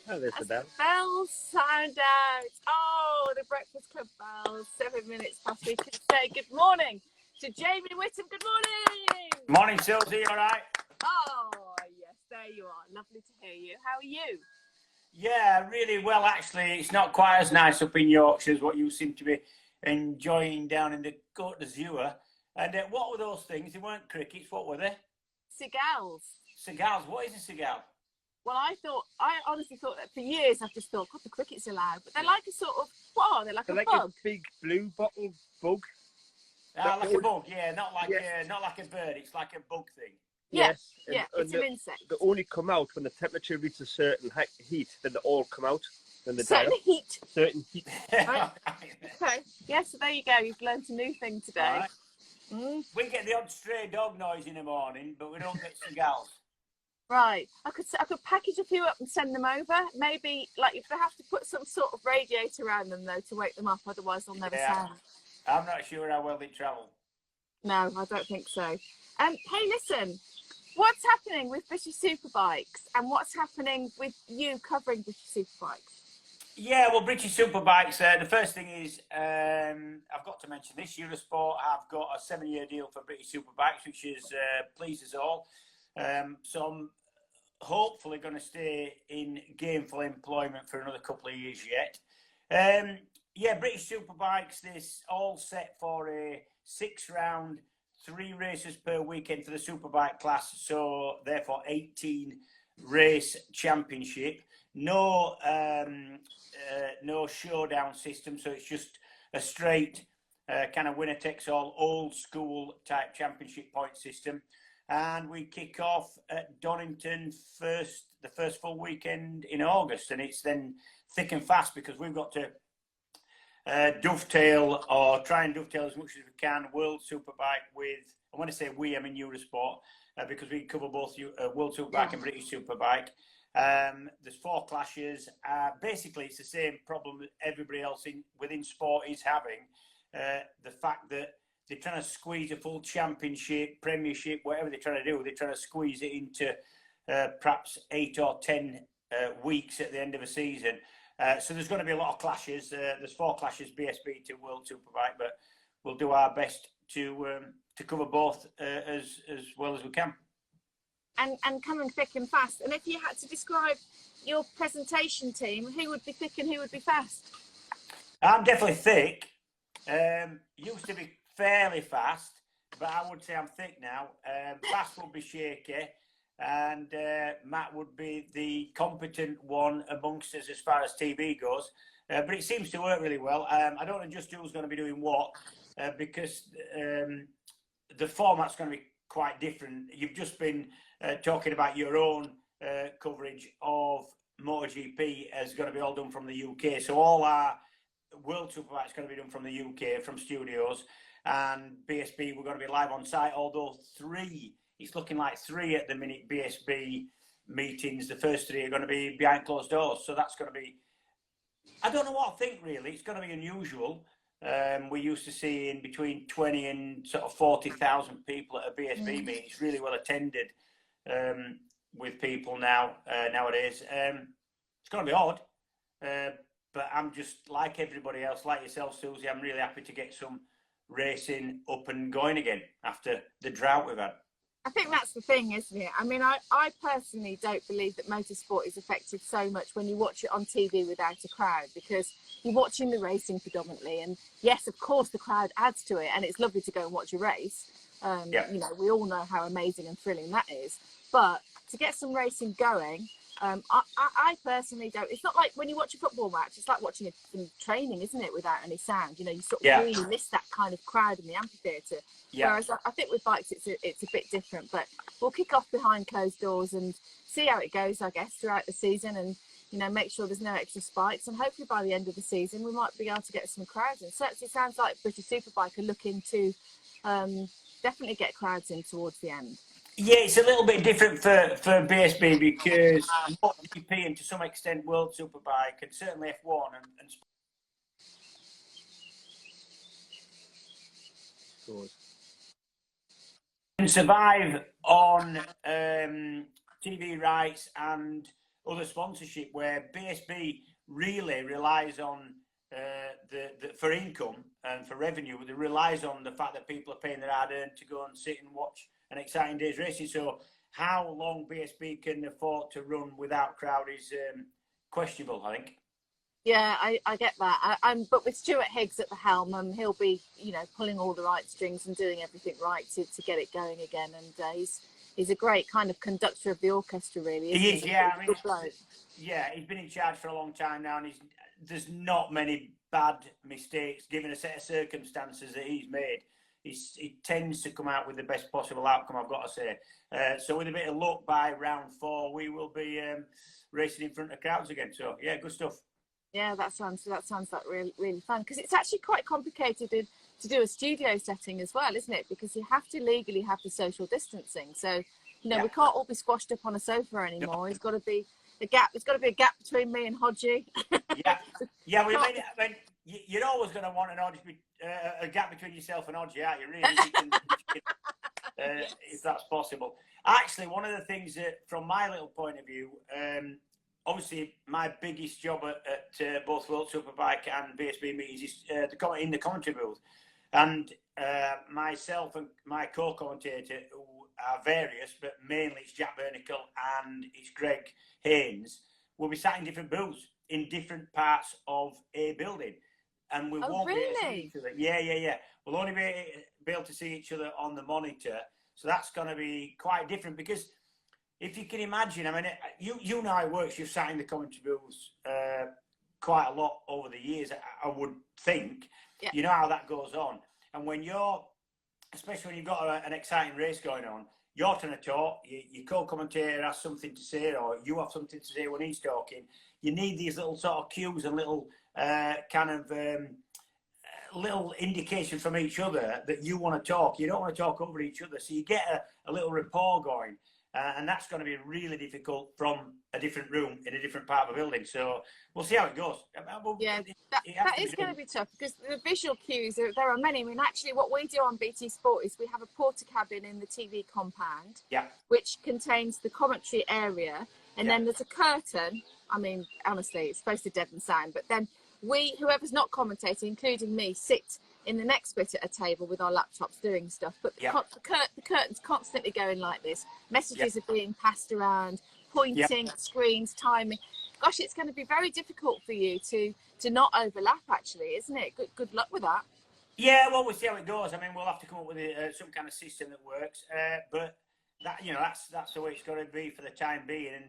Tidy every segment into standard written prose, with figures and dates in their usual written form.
Oh, there's the bell. Bells sound out. Oh, the Breakfast Club bells. 7 minutes past. We can say good morning to Jamie Whitham. Good morning. Morning, Suzi. All right? Oh, yes, there you are. Lovely to hear you. How are you? Yeah, really well, actually. It's not quite as nice up in Yorkshire as what you seem to be enjoying down in the Côte d'Azur. And what were those things? They weren't crickets. What were they? Cigars. Cigars. What is a cigar? Well, I honestly thought that for years. I've just thought, God, the cricket's allowed. But they're like a sort of, what are they? Like They're a like bug? a big blue bottle bug. Like a bug, yeah. Not like a bird. It's like a bug thing. Yes. Yeah, it's an insect. They only come out when the temperature reaches a certain heat. Then they all come out. Then they Certain die. heat. Certain heat. Right. Okay. Yeah, so there you go. You've learned a new thing today. Right. We get the odd stray dog noise in the morning, but we don't get cigars. Right. I could package a few up and send them over. Maybe, like, if they have to put some sort of radiator around them, though, to wake them up. Otherwise, they'll never sound. I'm not sure how well they travel. No, I don't think so. Hey, listen. What's happening with British Superbikes? And what's happening with you covering British Superbikes? Yeah, well, British Superbikes, the first thing is, I've got to mention this, Eurosport have got a 7-year deal for British Superbikes, which is pleased us all. So I'm hopefully going to stay in gainful employment for another couple of years yet. Yeah, British Superbikes, this all set for a 6-round, 3 races per weekend for the Superbike class. So therefore 18 race championship. No showdown system. So it's just a straight kind of winner takes all, old school type championship point system. And we kick off at Donington the first full weekend in August, and it's then thick and fast because we've got to dovetail or try and dovetail as much as we can World Superbike with, and when I say we, I mean Eurosport, because we cover both World Superbike and British Superbike. There's 4 clashes. Basically, it's the same problem that everybody else within sport is having. The fact that they're trying to squeeze a full championship, premiership, whatever they're trying to do. They're trying to squeeze it into perhaps 8 or 10 weeks at the end of a season. So there's going to be a lot of clashes. There's 4 clashes, BSB to World Superbike, but we'll do our best to cover both as well as we can. And coming thick and fast. And if you had to describe your presentation team, who would be thick and who would be fast? I'm definitely thick. Used to be fairly fast, but I would say I'm thick now. Fast would be Shaky, and Matt would be the competent one amongst us as far as TV goes. But it seems to work really well. I don't know just who's going to be doing what, because the format's going to be quite different. You've just been talking about your own coverage of MotoGP is going to be all done from the UK. So all our World Superbike is going to be done from the UK, from studios. And BSB, we're going to be live on site, although 3, it's looking like 3 at the minute BSB meetings. The first 3 are going to be behind closed doors. So that's going to be, I don't know what I think really. It's going to be unusual. We used to see in between 20 and sort of 40,000 people at a BSB meeting. It's really well attended with people nowadays. It's going to be odd, but I'm just like everybody else, like yourself, Suzi. I'm really happy to get some racing up and going again after the drought we've had. I think that's the thing, isn't it? I mean, I personally don't believe that motorsport is affected so much when you watch it on TV without a crowd, because you're watching the racing predominantly. And yes, of course, the crowd adds to it, and it's lovely to go and watch a race. You know, we all know how amazing and thrilling that is. But to get some racing going, I personally don't. It's not like when you watch a football match, it's like watching some training, isn't it, without any sound? You know, you sort of really miss that kind of crowd in the amphitheatre. Whereas I think with bikes, it's a bit different. But we'll kick off behind closed doors and see how it goes, I guess, throughout the season, and, you know, make sure there's no extra spikes. And hopefully by the end of the season, we might be able to get some crowds in. So it sounds like British Superbike are looking to definitely get crowds in towards the end. Yeah, it's a little bit different for BSB because MotoGP and to some extent World Superbike and certainly F1 and survive on TV rights and other sponsorship where BSB really relies on for income and for revenue. It relies on the fact that people are paying their hard-earned to go and sit and watch an exciting day's racing. So how long BSB can afford to run without crowd is questionable, I think. Yeah, I get that. But with Stuart Higgs at the helm, he'll be, you know, pulling all the right strings and doing everything right to get it going again. And he's a great kind of conductor of the orchestra, really. Isn't He is, yeah. I mean, yeah, he's been in charge for a long time now, and there's not many bad mistakes given a set of circumstances that he's made. He tends to come out with the best possible outcome, I've got to say. So with a bit of luck, by round 4, we will be racing in front of crowds again. So yeah, good stuff. Yeah, that sounds like really fun, because it's actually quite complicated to do a studio setting as well, isn't it? Because you have to legally have the social distancing. So, you know, we can't all be squashed up on a sofa anymore. There's got to be a gap. There's got to be a gap between me and Hodgie. Yeah. I mean, you're always going to want a gap between yourself and Hodgie, aren't you? Really, if that's possible. Actually, one of the things that, from my little point of view, obviously, my biggest job at both World Superbike and BSB meetings is in the commentary booth. And myself and my co-commentator, who are various, but mainly it's Jack Bernicle and it's Greg Haynes, will be sat in different booths in different parts of a building. And we won't be able to see each other. Yeah. We'll only be able to see each other on the monitor. So that's going to be quite different, because if you can imagine, I mean, you know how it works. You've sat in the commentary booths quite a lot over the years, I would think. Yeah. You know how that goes on. And when especially when you've got an exciting race going on, you're trying to talk, your co-commentator has something to say, or you have something to say when he's talking. You need these little sort of cues and little little indication from each other that you want to talk. You don't want to talk over each other. So you get a little rapport going. And that's going to be really difficult from a different room in a different part of the building. So we'll see how it goes. Yeah, that is going to be tough, because the visual cues, there are many. I mean, actually, what we do on BT Sport is we have a porter cabin in the TV compound, which contains the commentary area. And then there's a curtain. I mean, honestly, it's supposed to deaden sound. But then whoever's not commentating, including me, sit in the next bit at a table with our laptops doing stuff. But the curtain's constantly going like this. Messages are being passed around, pointing at screens, timing. Gosh, it's going to be very difficult for you to not overlap, actually, isn't it? Good luck with that. Yeah, well, we'll see how it goes. I mean, we'll have to come up with some kind of system that works. But that, you know, that's the way it's going to be for the time being. And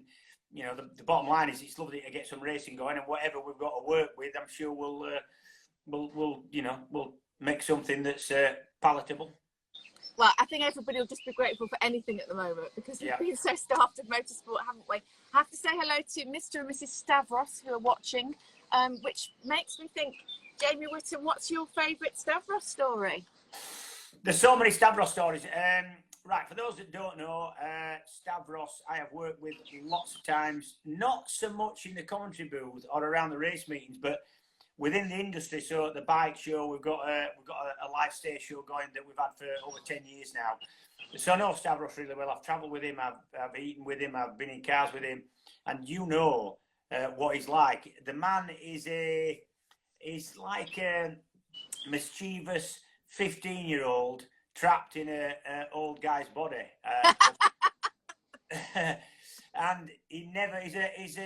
you know, the bottom line is it's lovely to get some racing going, and whatever we've got to work with, I'm sure we'll make something that's palatable. Well, I think everybody will just be grateful for anything at the moment, because we've been so starved of motorsport, haven't we? I have to say hello to Mr. and Mrs. Stavros, who are watching, which makes me think, Jamie Whitham, what's your favourite Stavros story? There's so many Stavros stories. Right, for those that don't know, Stavros I have worked with lots of times, not so much in the commentary booth or around the race meetings, but within the industry. So at the bike show, we've got a live stage show going that we've had for over 10 years now. So I know Stavros really well. I've travelled with him, I've eaten with him, I've been in cars with him, and you know what he's like. The man is like a mischievous 15-year-old trapped in an old guy's body. And he's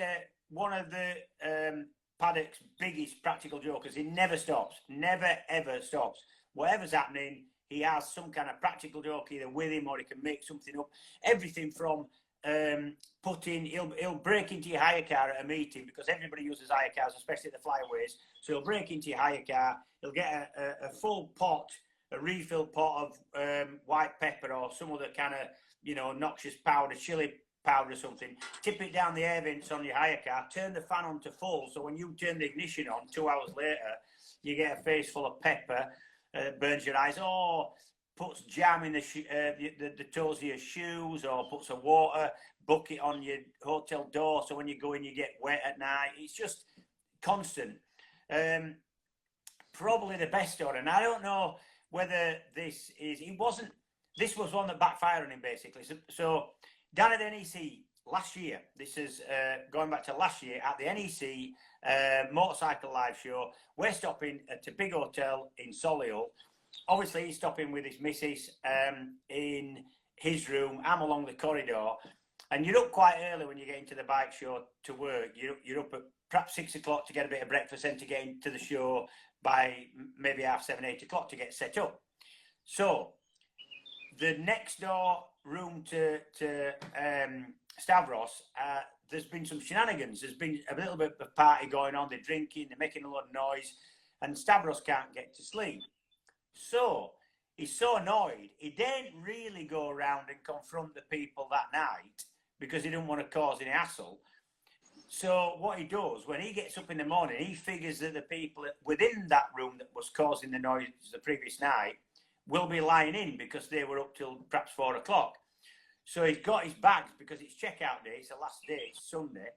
one of the paddock's biggest practical jokers. He never stops, never ever stops. Whatever's happening, he has some kind of practical joke either with him, or he can make something up. Everything from he'll break into your hire car at a meeting, because everybody uses hire cars, especially at the flyaways. So he'll break into your hire car, he'll get a full pot, a refilled pot of white pepper or some other kind of, you know, noxious powder, chili powder or something, tip it down the air vents on your hire car, turn the fan on to full, so when you turn the ignition on 2 hours later, you get a face full of pepper, burns your eyes, or puts jam in the toes of your shoes, or puts a water bucket on your hotel door, so when you go in you get wet at night. It's just constant. Probably the best story, and I don't know whether this was one that backfired on him, basically. So down at NEC last year. This is going back to last year at the NEC motorcycle live show. We're stopping at a big hotel in Solihull. Obviously, he's stopping with his missus in his room. I'm along the corridor. And you're up quite early when you get into the bike show to work. You're up at perhaps 6 o'clock to get a bit of breakfast and to get into the show by maybe 7:30, 8 o'clock to get set up. So the next door room to Stavros, there's been some shenanigans. There's been a little bit of party going on. They're drinking, they're making a lot of noise, and Stavros can't get to sleep. So he's so annoyed, he didn't really go around and confront the people that night because he didn't want to cause any hassle. So what he does, when he gets up in the morning, he figures that the people within that room that was causing the noise the previous night will be lying in because they were up till perhaps 4 o'clock. So he's got his bags because it's checkout day, it's the last day, it's Sunday.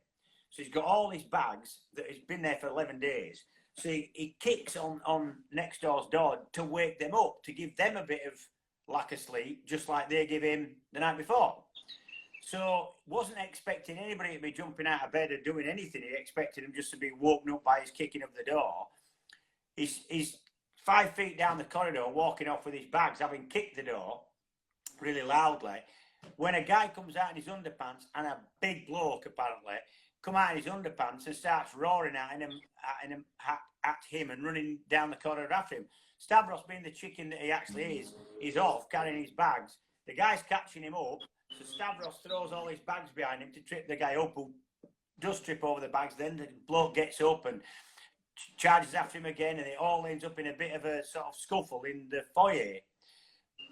So he's got all his bags that has been there for 11 days. So he kicks on next door's door to wake them up, to give them a bit of lack of sleep, just like they give him the night before. So wasn't expecting anybody to be jumping out of bed or doing anything. He expected him just to be woken up by his kicking of the door. He's 5 feet down the corridor, walking off with his bags, having kicked the door really loudly, when a guy comes out in his underpants, and a big bloke apparently come out in his underpants and starts roaring at him and running down the corridor after him. Stavros, being the chicken that he actually is off carrying his bags. The guy's catching him up, so Stavros throws all his bags behind him to trip the guy up, who does trip over the bags. Then the bloke gets up and charges after him again, and it all ends up in a bit of a sort of scuffle in the foyer.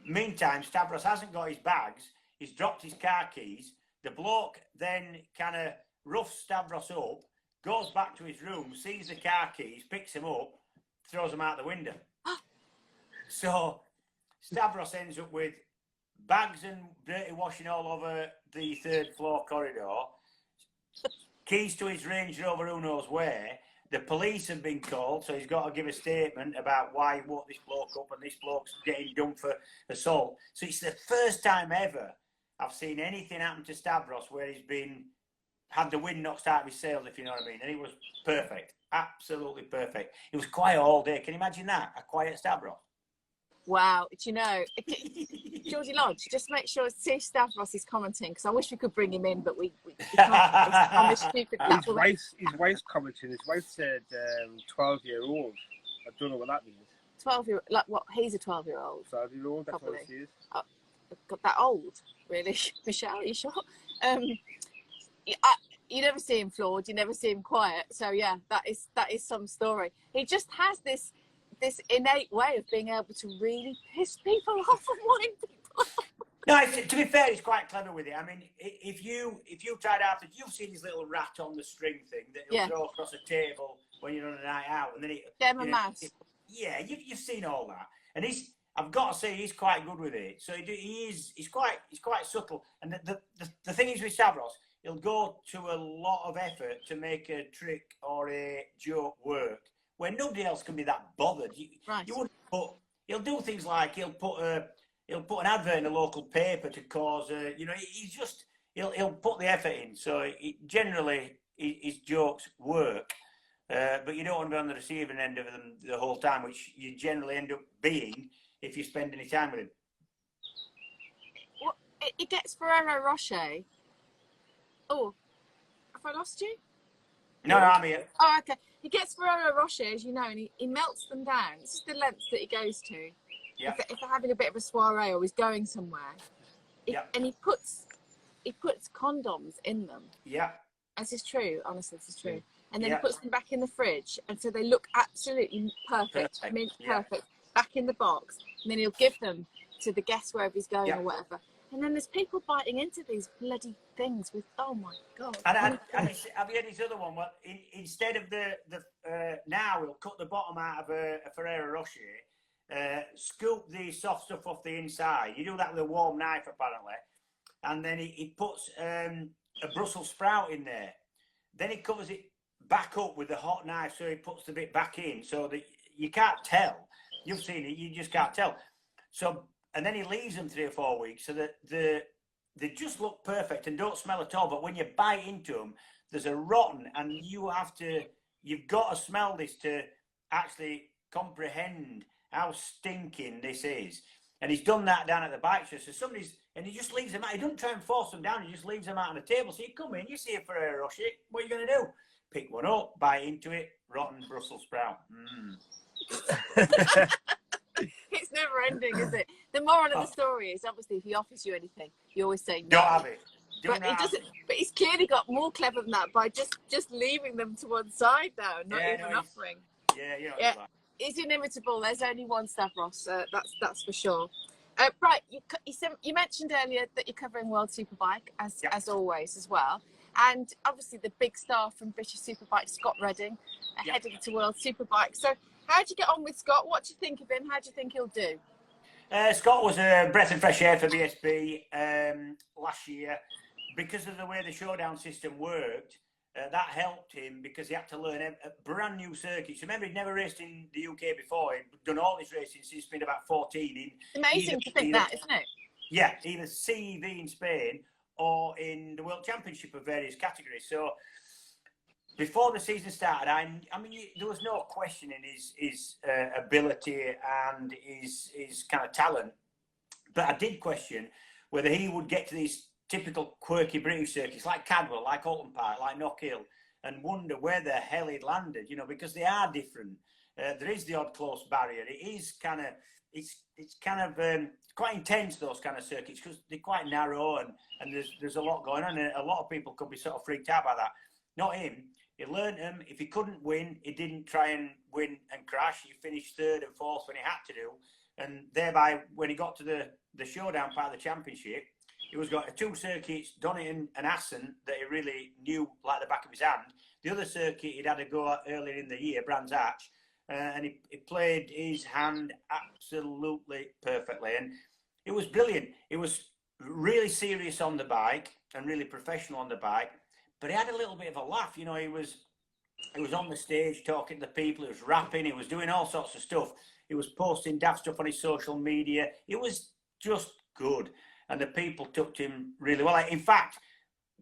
Meantime, Stavros hasn't got his bags. He's dropped his car keys. The bloke then kind of roughs Stavros up, goes back to his room, sees the car keys, picks him up, throws them out the window. So Stavros ends up with bags and dirty washing all over the 3rd floor corridor, keys to his Range Rover who knows where. The police have been called, so he's got to give a statement about why he woke this bloke up, and this bloke's getting done for assault. So it's the first time ever I've seen anything happen to Stavros where he's had the wind knocked out of his sails, if you know what I mean. And he was perfect, absolutely perfect. He was quiet all day. Can you imagine that? A quiet Stavros. Wow. Do you know, Georgie Lodge, just make sure Steve Stavros is commenting, because I wish we could bring him in, but we can't on this stupid little... His wife's commenting. His wife said 12-year-old. I don't know what that means. 12-year-old, like what? He's a 12-year-old. 12-year-old, that's what she is. Got that old, really? Michelle, are you sure? You never see him flawed, you never see him quiet. So yeah, that is some story. He just has this innate way of being able to really piss people off and wind people off. No, to be fair, he's quite clever with it. I mean, if you tried out, you've seen his little rat on the string thing that he'll throw across a table when you're on a night out, and then mouse. Yeah, you've seen all that, and I've got to say he's quite good with it. So he's quite subtle, and the thing is with Stavros, he'll go to a lot of effort to make a trick or a joke work when nobody else can be that bothered. You wouldn't he'll do things like he'll put an advert in a local paper to cause he'll put the effort in. So generally his jokes work, but you don't want to be on the receiving end of them the whole time, which you generally end up being if you spend any time with him. Well, it gets Ferrero Rocher. Oh, have I lost you? No, I'm here. Oh, okay. He gets Ferrero Rocher, as you know, and he melts them down. It's just the lengths that he goes to. Yeah. If they're having a bit of a soiree or he's going somewhere. And he puts condoms in them. Yeah. This is true, honestly, this is true. And then he puts them back in the fridge, and so they look absolutely perfect. I mean, perfect. Back in the box, and then he'll give them to the guest wherever he's going or whatever. And then there's people biting into these bloody things with, oh my God. And have you had his other one? Well, instead of now he'll cut the bottom out of a Ferrero Rocher, scoop the soft stuff off the inside. You do that with a warm knife, apparently. And then he puts a Brussels sprout in there. Then he covers it back up with a hot knife, so he puts the bit back in, so that you can't tell. You've seen it, you just can't tell. So, and then he leaves them 3 or 4 weeks, so that the they just look perfect and don't smell at all. But when you bite into them, there's a rotten, and you've got to smell this to actually comprehend how stinking this is. And he's done that down at the bike show. So and he just leaves them out. He doesn't try and force them down. He just leaves them out on the table. So you come in, you see a Ferrero Rocher. What are you going to do? Pick one up, bite into it, rotten Brussels sprout. It's never ending, is it? The moral of the story is obviously if he offers you anything, you always say no. Don't have it. But he's clearly got more clever than that by just leaving them to one side now, not even offering. Yeah. He's inimitable. There's only one Stavros. That's for sure. Right, you mentioned earlier that you're covering World Superbike as always as well, and obviously the big star from British Superbike, Scott Redding, heading to World Superbike. So, how do you get on with Scott? What do you think of him? How do you think he'll do? Scott was a breath of fresh air for BSB last year because of the way the showdown system worked. That helped him because he had to learn a brand new circuit. So remember, he'd never raced in the UK before. He'd done all his racing since he's been about 14. It's amazing to think that, isn't it? Yeah, either CEV in Spain or in the World Championship of various categories. So before the season started, I mean, there was no questioning his ability and his kind of talent. But I did question whether he would get to these typical quirky British circuits like Cadwell, like Alton Park, like Knockhill, and wonder where the hell he'd landed, because they are different. There is the odd close barrier. It is kind of, it's quite intense, those kind of circuits, because they're quite narrow and there's a lot going on, and a lot of people could be sort of freaked out by that. Not him. He learned them. If he couldn't win, he didn't try and win and crash. He finished third and fourth when he had to do, and thereby, when he got to the showdown part of the championship, he was got 2 circuits, Donington and Assen, that he really knew like the back of his hand. The other circuit he'd had to go earlier in the year, Brands Hatch, and he played his hand absolutely perfectly. And it was brilliant. He was really serious on the bike and really professional on the bike, but he had a little bit of a laugh. He was on the stage talking to the people, he was rapping, he was doing all sorts of stuff. He was posting daft stuff on his social media. It was just good. And the people took to him really well. In fact,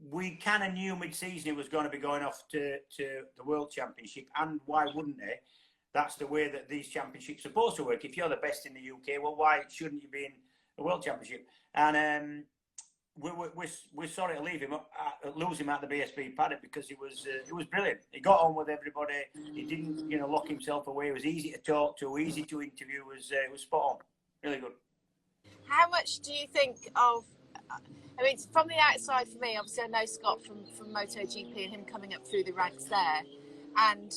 we kind of knew mid-season he was going to be going off to the World Championship. And why wouldn't he? That's the way that these championships are supposed to work. If you're the best in the UK, well, why shouldn't you be in a World Championship? And we're sorry to lose him at the BSB paddock because he was brilliant. He got on with everybody. He didn't, lock himself away. It was easy to talk to, easy to interview. It was spot on. Really good. How much do you think of, I mean, from the outside for me, obviously I know Scott from MotoGP and him coming up through the ranks there, and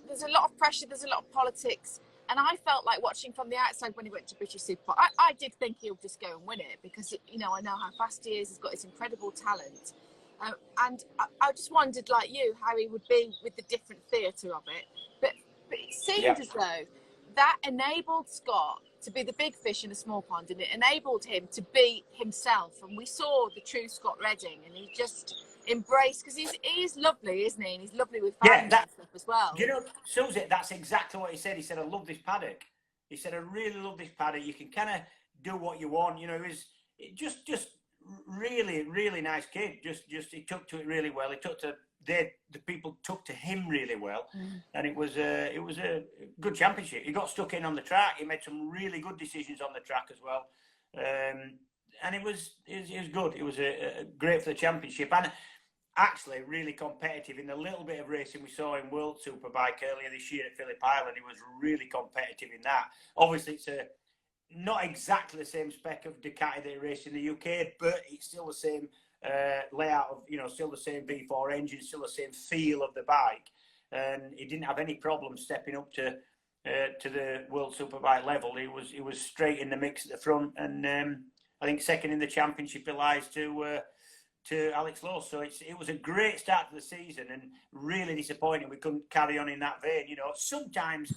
there's a lot of pressure, there's a lot of politics, and I felt like watching from the outside when he went to British Superbike, I did think he'll just go and win it because, I know how fast he is, he's got his incredible talent, and I just wondered, like you, how he would be with the different theatre of it, but it seemed as though that enabled Scott to be the big fish in a small pond, and it enabled him to be himself. And we saw the true Scott Redding, and he just embraced, because he is lovely, isn't he? And he's lovely with fans and stuff as well. Suzi, that's exactly what he said. He said, I love this paddock. He said, I really love this paddock. You can kind of do what you want. He was just really, really nice kid. Just he took to it really well. He took to the people took to him really well, and it was a good championship. He got stuck in on the track. He made some really good decisions on the track as well, and it was good. It was great for the championship, and actually really competitive in the little bit of racing we saw in World Superbike earlier this year at Phillip Island. He was really competitive in that. Obviously, it's not exactly the same spec of Ducati that he raced in the UK, but it's still the same layout of, still the same V4 engine, still the same feel of the bike, and he didn't have any problem stepping up to the World Superbike level. He was straight in the mix at the front, and I think second in the championship he lies to Alex Lowe. So it was a great start to the season, and really disappointing we couldn't carry on in that vein. Sometimes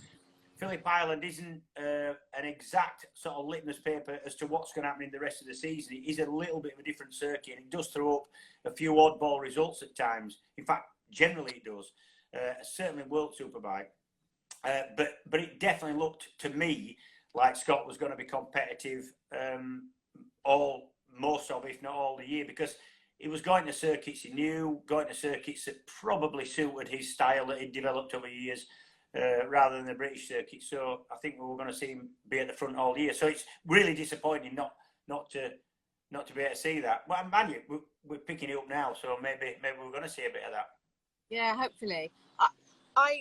Phillip Island isn't an exact sort of litmus paper as to what's going to happen in the rest of the season. It is a little bit of a different circuit, and it does throw up a few oddball results at times. In fact, generally it does. Certainly World Superbike. But it definitely looked to me like Scott was going to be competitive all most of, if not all, the year, because he was going to circuits he knew, going to circuits that probably suited his style that he'd developed over years, rather than the British circuit. So I think we were going to see him be at the front all year. So it's really disappointing not to be able to see that. Well, man, we're picking it up now, so maybe we're going to see a bit of that. Yeah, hopefully. I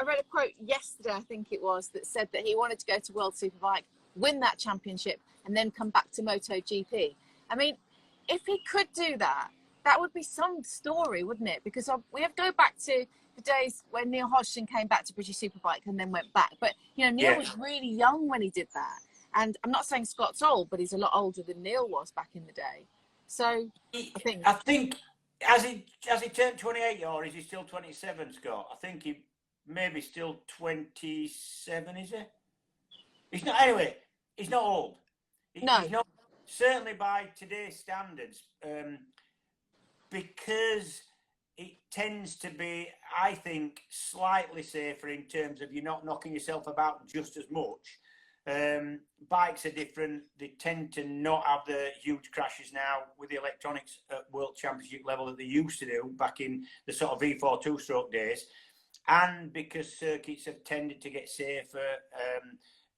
read a quote yesterday, I think it was, that said that he wanted to go to World Superbike, win that championship, and then come back to MotoGP. I mean, if he could do that, that would be some story, wouldn't it? Because we have to go back to the days when Neil Hodgson came back to British Superbike and then went back. But, Neil was really young when he did that. And I'm not saying Scott's old, but he's a lot older than Neil was back in the day. So I think has he turned 28, or is he still 27, Scott? I think he maybe still 27, is he? He's not. Anyway, he's not old. No. He's not, certainly by today's standards, because it tends to be, I think, slightly safer in terms of you're not knocking yourself about just as much. Bikes are different. They tend to not have the huge crashes now with the electronics at World Championship level that they used to do back in the sort of V4 two-stroke days. And because circuits have tended to get safer,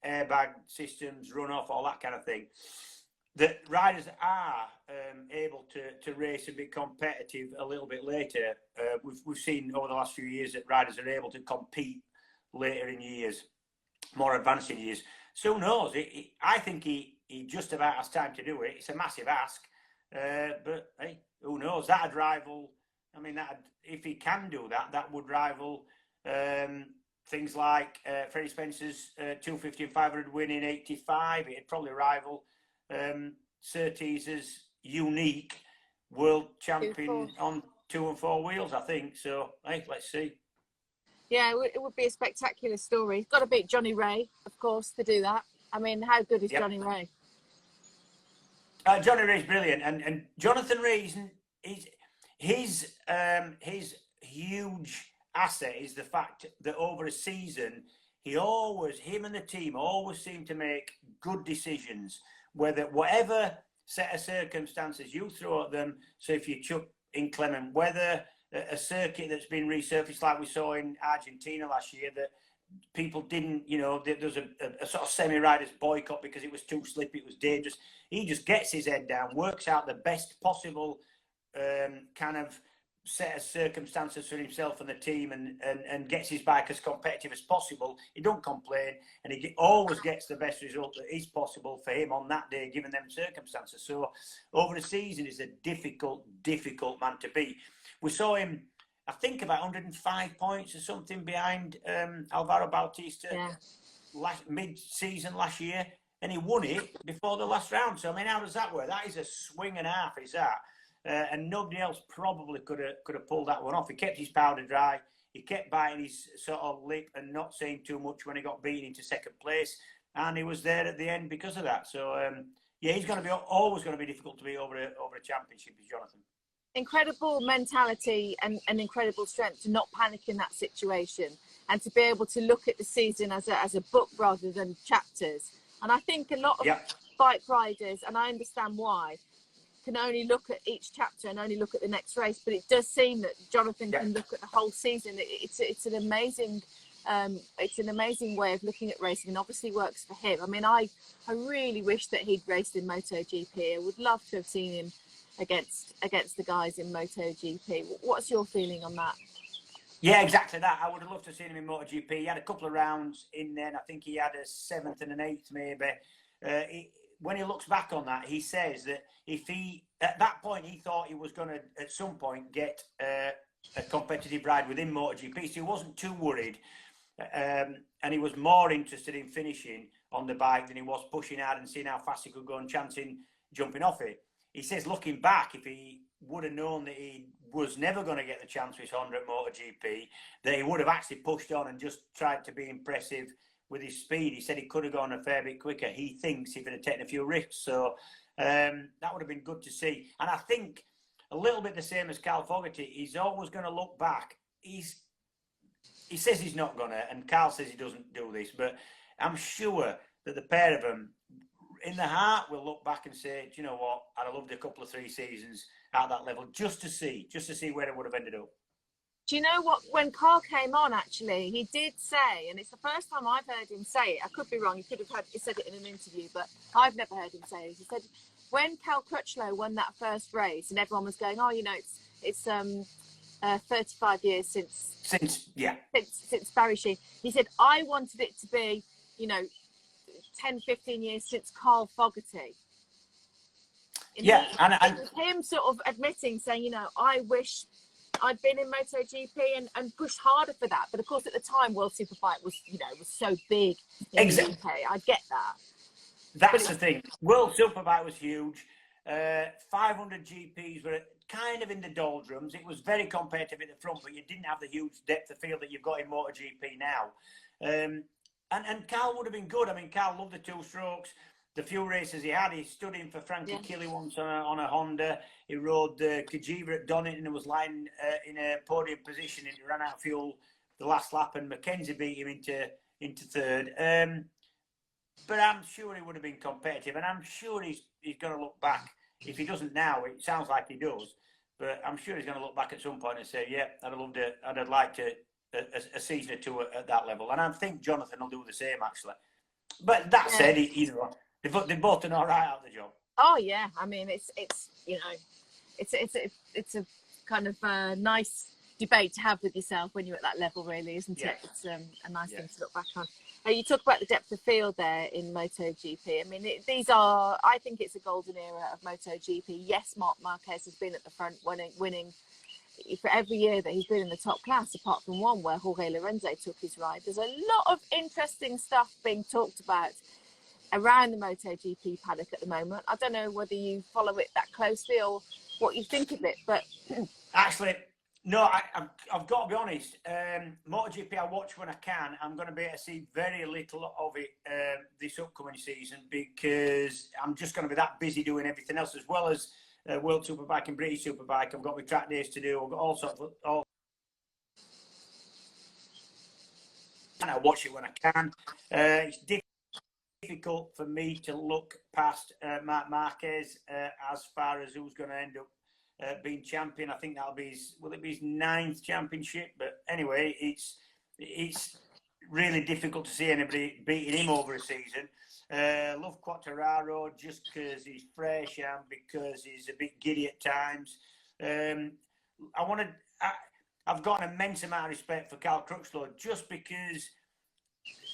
airbag systems, runoff, all that kind of thing, that riders are able to race and be competitive a little bit later. We've seen over the last few years that riders are able to compete later in years, more advanced in years. So who knows? I think he just about has time to do it. It's a massive ask, but hey, who knows? That'd rival. I mean, if he can do that, that would rival things like Freddie Spencer's 250 and 500 win in '85. It'd probably rival Surtees's unique world champion on 2 and 4 wheels, I think. So hey, let's see. Yeah, it would be a spectacular story. He's got to beat Johnny Ray, of course, to do that. I mean, how good is Johnny Ray? Johnny Ray's brilliant, and Jonathan Ray, his huge asset is the fact that over a season, him and the team always seem to make good decisions, whatever set of circumstances you throw at them. So if you chuck inclement weather, a circuit that's been resurfaced like we saw in Argentina last year, that people didn't, there was a sort of semi-riders boycott because it was too slippy, it was dangerous. He just gets his head down, works out the best possible kind of set of circumstances for himself and the team, and gets his bike as competitive as possible. He don't complain, and he always gets the best result that is possible for him on that day, given them circumstances. So over a season, he's a difficult man to beat. We saw him, I think, about 105 points or something behind Alvaro Bautista mid-season last year, and he won it before the last round. So, I mean, how does that work? That is a swing and a half, is that? And nobody else probably could have pulled that one off. He kept his powder dry. He kept biting his sort of lip and not saying too much when he got beaten into second place. And he was there at the end because of that. So, he's going to be always going to be difficult to beat over a championship, is Jonathan. Incredible mentality and incredible strength to not panic in that situation, and to be able to look at the season as a book rather than chapters. And I think a lot of bike riders, and I understand why, can only look at each chapter and only look at the next race. But it does seem that Jonathan can look at the whole season. It's an amazing way of looking at racing, and obviously works for him. I mean, I really wish that he'd raced in MotoGP. I would love to have seen him against the guys in MotoGP. What's your feeling on that? Yeah, exactly that. I would have loved to have seen him in MotoGP. He had a couple of rounds in there, and I think he had a 7th and an 8th maybe. When he looks back on that, he says that at that point, he thought he was going to, at some point, get a competitive ride within MotoGP, so he wasn't too worried. And he was more interested in finishing on the bike than he was pushing hard and seeing how fast he could go and chancing jumping off it. He says, looking back, if he would have known that he was never going to get the chance with Honda at MotoGP, that he would have actually pushed on and just tried to be impressive with his speed. He said he could have gone a fair bit quicker. He thinks he would have taken a few risks. So that would have been good to see. And I think a little bit the same as Carl Fogarty. He's always going to look back. He says he's not going to, and Carl says he doesn't do this, but I'm sure that the pair of them, in the heart, we'll look back and say, do you know what? I'd have loved a couple of 3 seasons at that level just to see where it would have ended up. Do you know what? When Carl came on, actually, he did say, and it's the first time I've heard him say it. I could be wrong. He could have said it in an interview, but I've never heard him say it. He said when Cal Crutchlow won that first race, and everyone was going, "Oh, you know, it's 35 years since Barry Sheen." He said, "I wanted it to be, you know, 10, 15 years since Carl Fogarty." And it was him sort of admitting, saying, you know, I wish I'd been in MotoGP and pushed harder for that. But of course, at the time, World Superbike was so big in the UK. I get that. That's the thing. World Superbike was huge. 500 GPs were kind of in the doldrums. It was very competitive at the front, but you didn't have the huge depth of field that you've got in MotoGP now. And Carl would have been good. I mean, Carl loved the 2 strokes. The few races he had, he stood in for Frankie Killy once on a Honda. He rode Kajiva at Donington and was lying in a podium position, and he ran out of fuel the last lap, and Mackenzie beat him into third. But I'm sure he would have been competitive, and I'm sure he's going to look back. If he doesn't now, it sounds like he does, but I'm sure he's going to look back at some point and say, yeah, I'd have liked a season or 2 at that level. And I think Jonathan will do the same, actually. But that said, they've both done all right out of the job. Oh yeah, I mean it's you know, it's a kind of nice debate to have with yourself when you're at that level, really, isn't it? It's a nice thing to look back on. You talk about the depth of field there in MotoGP. I mean, I think it's a golden era of MotoGP. Yes, Marc Marquez has been at the front winning for every year that he's been in the top class, apart from one where Jorge Lorenzo took his ride. There's a lot of interesting stuff being talked about around the MotoGP paddock at the moment. I don't know whether you follow it that closely or what you think of it, but actually, no, I've got to be honest. MotoGP I watch when I can. I'm going to be able to see very little of it this upcoming season because I'm just going to be that busy doing everything else, as well as World Superbike and British Superbike. I've got my track days to do. I've got all sorts of. And I watch it when I can. It's difficult for me to look past Marc Marquez as far as who's going to end up being champion. I think that'll be his 9th championship. But anyway, it's really difficult to see anybody beating him over a season. Love Quartararo just because he's fresh and because he's a bit giddy at times. I've got an immense amount of respect for Cal Crutchlow just because,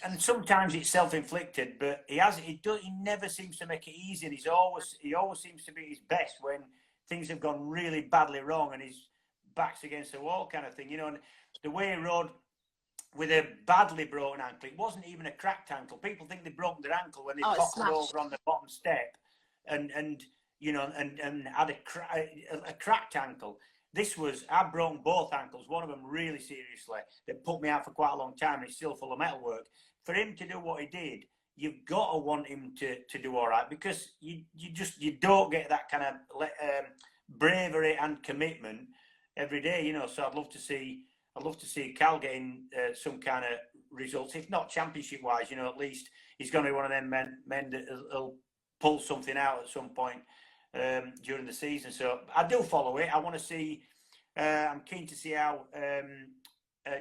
and sometimes it's self-inflicted, but he never seems to make it easy, and he always seems to be his best when things have gone really badly wrong and his back's against the wall kind of thing, you know. And the way he rode with a badly broken ankle, it wasn't even a cracked ankle. People think they broke their ankle when they popped over on the bottom step and had a cracked ankle. I've broken both ankles, one of them really seriously, that put me out for quite a long time, and it's still full of metalwork. For him to do what he did, you've got to want him to do all right, because you don't get that kind of bravery and commitment every day, you know. So I'd love to see Cal getting some kind of results, if not championship wise, you know. At least he's going to be one of them men that'll pull something out at some point during the season. So I do follow it. I want to see. I'm keen to see how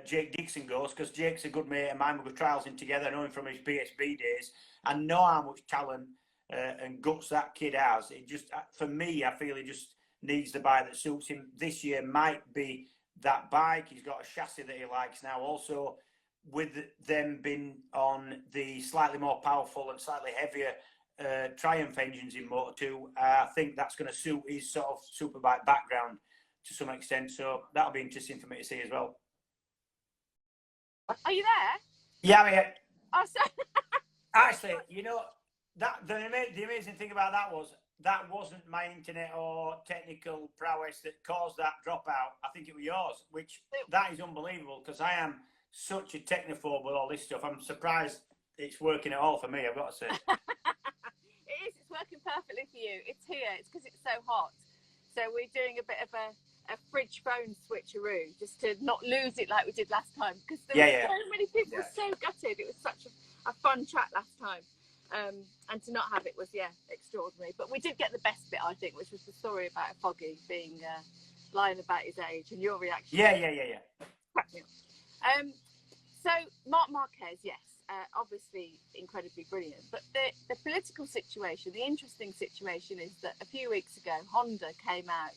Jake Dixon goes, because Jake's a good mate of mine. We were trialsing together. I know him from his BSB days. I know how much talent and guts that kid has. It just, for me, I feel he just needs the bike that suits him. This year might be that bike. He's got a chassis that he likes now. Also, with them being on the slightly more powerful and slightly heavier Triumph engines in Moto 2, I think that's going to suit his sort of superbike background to some extent. So that'll be interesting for me to see as well. Are you there? Yeah, I'm here. Oh, sorry. Actually, you know, the amazing thing about that wasn't my internet or technical prowess that caused that dropout. I think it was yours, which that is unbelievable, because I am such a technophobe with all this stuff. I'm surprised it's working at all for me, I've got to say. It is. It's working perfectly for you. It's here. It's because it's so hot. So we're doing a bit of a fridge phone switcheroo just to not lose it like we did last time, because there were so many people were so gutted. It was such a fun chat last time. And to not have it was, extraordinary. But we did get the best bit, I think, which was the story about Foggy being lying about his age, and your reaction. Yeah. Cracked me up. So Marc Marquez, yes, obviously incredibly brilliant. But the political situation, the interesting situation is that a few weeks ago, Honda came out.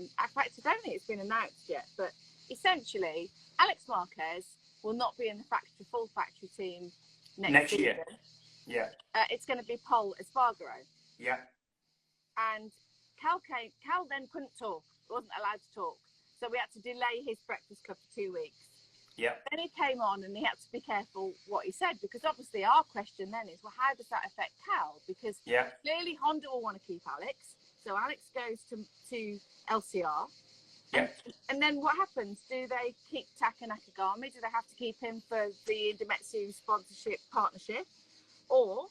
In fact, I don't think it's been announced yet, but essentially, Alex Marquez will not be in the full factory team next year. season. Yeah. It's going to be Pol Espargaro. Yeah. And Cal then couldn't talk, wasn't allowed to talk. So we had to delay his Breakfast Club for 2 weeks. Yeah. Then he came on and he had to be careful what he said, because obviously our question then is, well, how does that affect Cal? Because clearly Honda will want to keep Alex. So Alex goes to LCR. Yeah. And then what happens? Do they keep Taka Nakagami? Do they have to keep him for the Indometsu sponsorship partnership? Or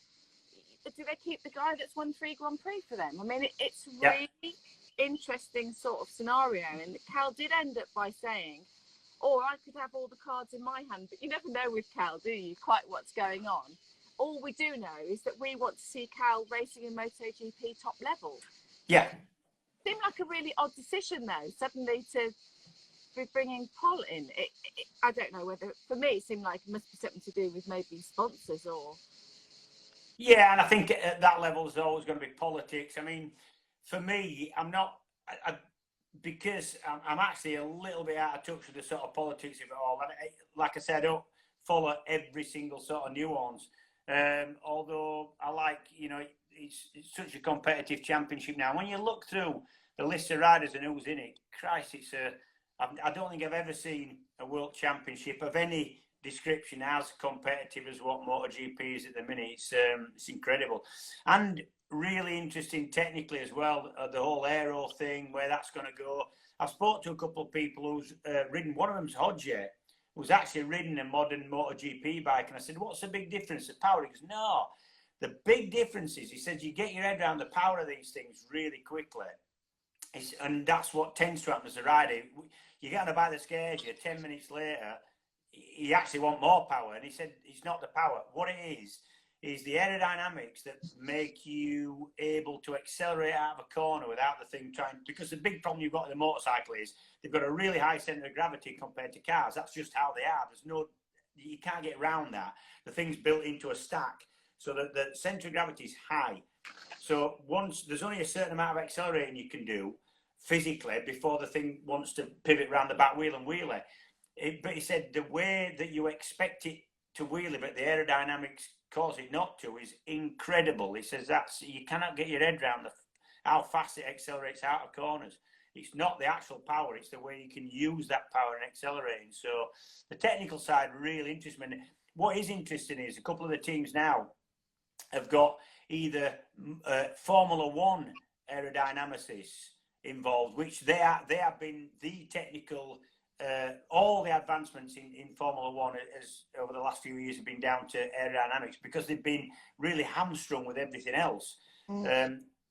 do they keep the guy that's won 3 Grand Prix for them? I mean, it's really interesting sort of scenario. And Cal did end up by saying, I could have all the cards in my hand. But you never know with Cal, do you, quite what's going on? All we do know is that we want to see Cal racing in MotoGP top level. Yeah. Seemed like a really odd decision, though, suddenly to be bringing Pol in. I don't know whether, for me, it seemed like it must be something to do with maybe sponsors or... Yeah, and I think at that level there's always going to be politics. I mean, for me, I'm not... because I'm actually a little bit out of touch with the sort of politics of it all. Like I said, I don't follow every single sort of nuance. Although I like, it's such a competitive championship now. When you look through the list of riders and who's in it, Christ, I don't think I've ever seen a world championship of any description as competitive as what MotoGP is at the minute. It's incredible. And really interesting technically as well, the whole aero thing, where that's going to go. I've spoke to a couple of people who's ridden, one of them's Hodgson, who's actually ridden a modern MotoGP bike, and I said, what's the big difference? The power? He goes, no, the big difference is, he said, you get your head around the power of these things really quickly. And that's what tends to happen as a rider. You get on the bike that scares you, 10 minutes later, you actually want more power. And he said, it's not the power. What it is the aerodynamics that make you able to accelerate out of a corner without the thing trying, because the big problem you've got in the motorcycle is they've got a really high centre of gravity compared to cars. That's just how they are. You can't get around that. The thing's built into a stack, so that the centre of gravity is high. So once there's only a certain amount of accelerating you can do physically before the thing wants to pivot around the back wheel and wheelie. But he said the way that you expect it to wheelie, but the aerodynamics cause it not to, is incredible. He says you cannot get your head around how fast it accelerates out of corners. It's not the actual power, it's the way you can use that power in accelerating. So the technical side really interests me. What is interesting is a couple of the teams now have got either Formula One aerodynamicists involved, which they have been the technical. All the advancements in Formula One over the last few years have been down to aerodynamics, because they've been really hamstrung with everything else.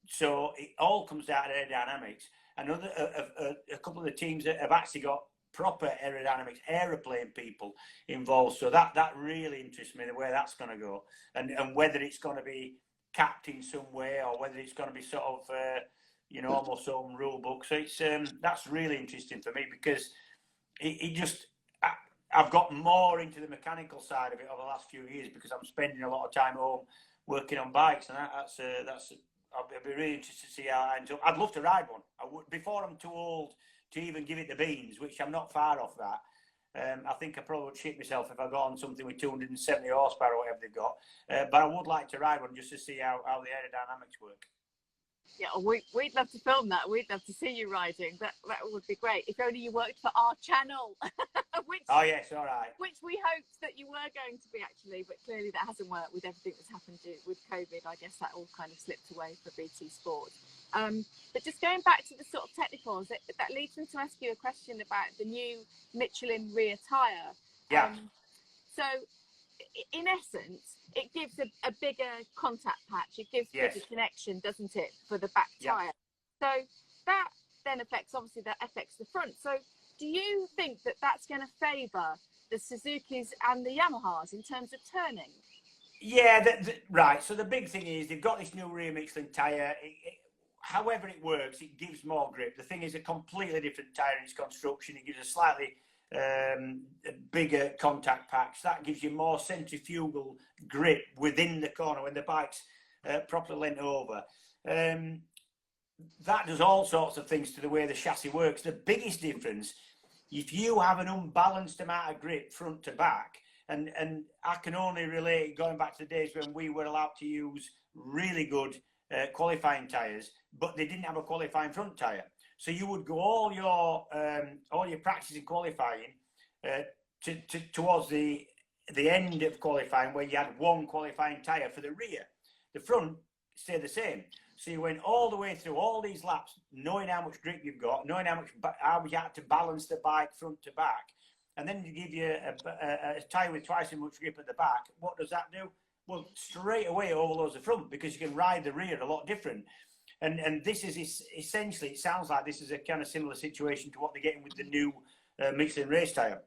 So it all comes down to aerodynamics. A couple of the teams that have actually got proper aerodynamics, aeroplane people involved. So that really interests me, the way that's going to go, and whether it's going to be capped in some way, or whether it's going to be sort of almost some rule book. So it's that's really interesting for me, because I've got more into the mechanical side of it over the last few years, because I'm spending a lot of time home working on bikes, and I'd be really interested to see how it ends up. I'd love to ride one. I would, before I'm too old to even give it the beans, which I'm not far off that. I think I probably would shit myself if I got on something with 270 horsepower or whatever they've got. But I would like to ride one just to see how the aerodynamics work. Yeah, we'd love to film that. We'd love to see you riding. That would be great. If only you worked for our channel. Oh, yes, all right. Which we hoped that you were going to be, actually, but clearly that hasn't worked with everything that's happened with COVID. I guess that all kind of slipped away for BT Sport. But just going back to the sort of technicals, that leads me to ask you a question about the new Michelin rear tyre. Yeah. So, in essence, it gives a bigger contact patch. It gives bigger connection, doesn't it, for the back tyre? So that then affects the front. So do you think that that's going to favour the Suzukis and the Yamahas in terms of turning? Yeah, right. So the big thing is they've got this new rear Michelin tyre. However it works, it gives more grip. The thing is a completely different tyre in its construction. It gives a slightly bigger contact patch. That gives you more centrifugal grip within the corner when the bike's properly leant over. That does all sorts of things to the way the chassis works. The biggest difference, if you have an unbalanced amount of grip front to back, and I can only relate going back to the days when we were allowed to use really good qualifying tyres, but they didn't have a qualifying front tyre. So you would go all your practice in qualifying towards the end of qualifying, where you had one qualifying tyre for the rear. The front stayed the same. So you went all the way through all these laps, knowing how much grip you've got, knowing how you had to balance the bike front to back, and then you give you a tyre with twice as much grip at the back. What does that do? Well, straight away it overloads the front because you can ride the rear a lot different. And this is essentially, it sounds like this is a kind of similar situation to what they're getting with the new Michelin race tyre.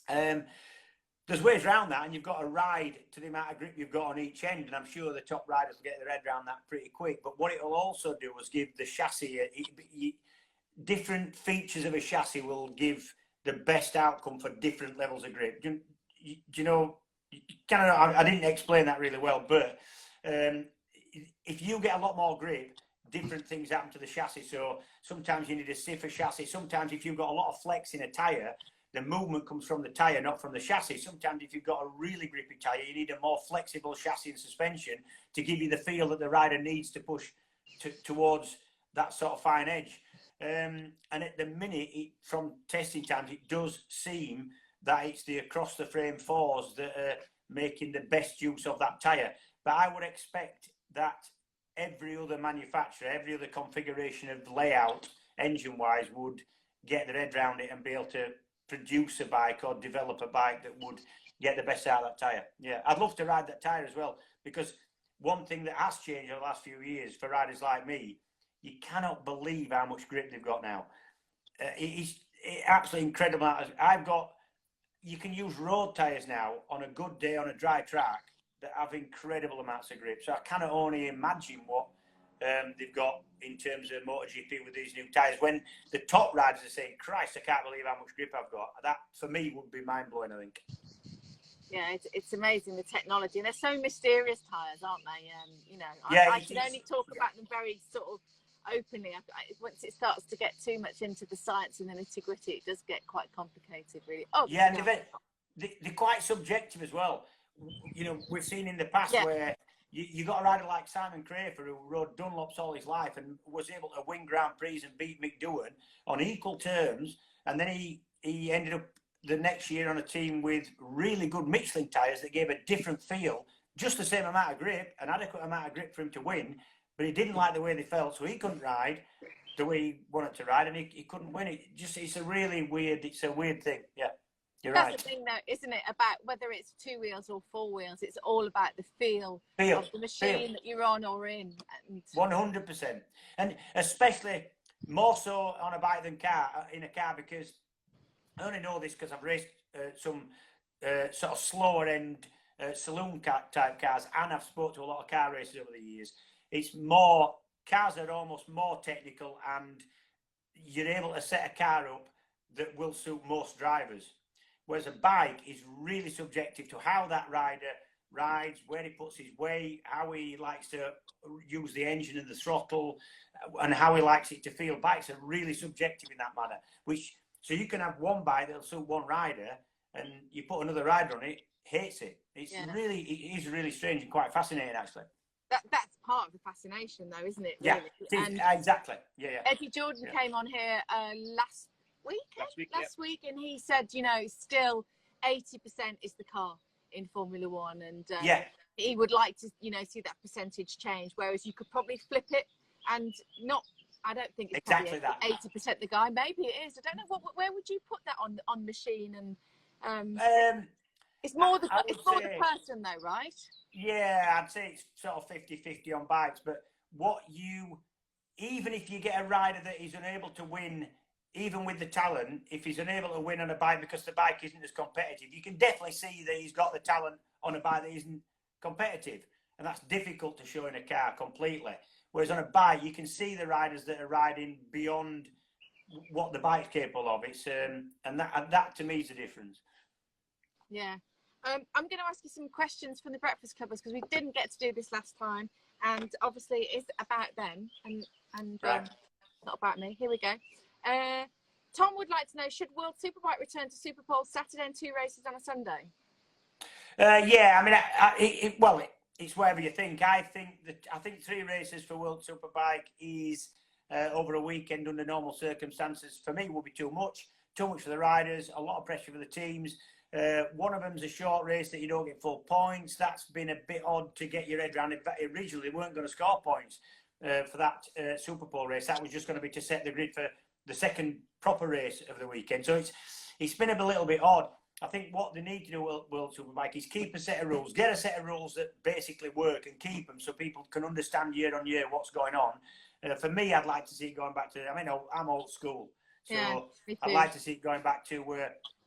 There's ways around that, and you've got to ride to the amount of grip you've got on each end, and I'm sure the top riders will get their head around that pretty quick. But what it will also do is give the chassis, different features of a chassis will give the best outcome for different levels of grip. Do you know, I didn't explain that really well, but if you get a lot more grip, different things happen to the chassis. So sometimes you need a stiffer chassis. Sometimes if you've got a lot of flex in a tyre, the movement comes from the tyre, not from the chassis. Sometimes if you've got a really grippy tyre, you need a more flexible chassis and suspension to give you the feel that the rider needs to push towards that sort of fine edge. And at the minute, from testing times, it does seem that it's the across the frame fours that are making the best use of that tyre. But I would expect that every other manufacturer, every other configuration of layout, engine-wise, would get their head around it and be able to produce a bike or develop a bike that would get the best out of that tyre. Yeah, I'd love to ride that tyre as well, because one thing that has changed over the last few years for riders like me, you cannot believe how much grip they've got now. It's absolutely incredible. You can use road tyres now on a good day on a dry track that have incredible amounts of grip. So I cannot only imagine what they've got in terms of MotoGP with these new tyres. When the top riders are saying, Christ, I can't believe how much grip I've got. That, for me, would be mind-blowing, I think. Yeah, it's amazing, the technology. And they're so mysterious tyres, aren't they? I can only talk about them very sort of openly. Once it starts to get too much into the science and the nitty-gritty, it does get quite complicated, really. Yeah, they're quite subjective as well. You know, we've seen in the past where you got a rider like Simon Crafer, who rode Dunlops all his life and was able to win Grand Prix and beat McDowan on equal terms, and then he ended up the next year on a team with really good Michelin tyres that gave a different feel, just the same amount of grip, an adequate amount of grip for him to win, but he didn't like the way they felt, so he couldn't ride the way he wanted to ride, and he couldn't win it. It's a weird thing. Yeah. You're right. That's the thing, though, isn't it? About whether it's 2 wheels or 4 wheels, it's all about the feel of the machine that you're on or in. 100%, and especially more so on a bike than in a car, because I only know this because I've raced some sort of slower end saloon type cars, and I've spoke to a lot of car racers over the years. Cars are almost more technical, and you're able to set a car up that will suit most drivers. Whereas a bike is really subjective to how that rider rides, where he puts his weight, how he likes to use the engine and the throttle, and how he likes it to feel. Bikes are really subjective in that manner. So you can have one bike that'll suit one rider, and you put another rider on it, hates it. It is really strange and quite fascinating, actually. That's part of the fascination, though, isn't it? Really? Yeah, and exactly. Yeah. Eddie Jordan came on here last week, and he said, still 80% is the car in Formula One, and he would like to, see that percentage change. Whereas you could probably flip it, and not. I don't think it's exactly probably 80% the guy. Maybe it is. I don't know. Where would you put that on machine? And it's more the person, though, right? Yeah, I'd say it's sort of 50-50 on bikes. But even if you get a rider that is unable to win, even with the talent, if he's unable to win on a bike because the bike isn't as competitive, you can definitely see that he's got the talent on a bike that isn't competitive, and that's difficult to show in a car completely. Whereas on a bike, you can see the riders that are riding beyond what the bike's capable of. It's and that to me is the difference. Yeah. I'm going to ask you some questions from the breakfast covers because we didn't get to do this last time, and obviously it's about them and Right. not about me. Here we go. Tom would like to know: should World Superbike return to Superpole Saturday and 2 races on a Sunday? Yeah, I mean, it's whatever you think. I think 3 races for World Superbike is over a weekend under normal circumstances for me would be too much. Too much for the riders. A lot of pressure for the teams. One of them's a short race that you don't get full points. That's been a bit odd to get your head around. In fact, originally they weren't going to score points for that Superpole race. That was just going to be to set the grid for the second proper race of the weekend. So it's been a little bit odd. I think what they need to do World Superbike is keep a set of rules, get a set of rules that basically work and keep them so people can understand year on year what's going on. For me, I'd like to see it going back to, I mean, I'm old school. So Yeah, I'd like to see it going back to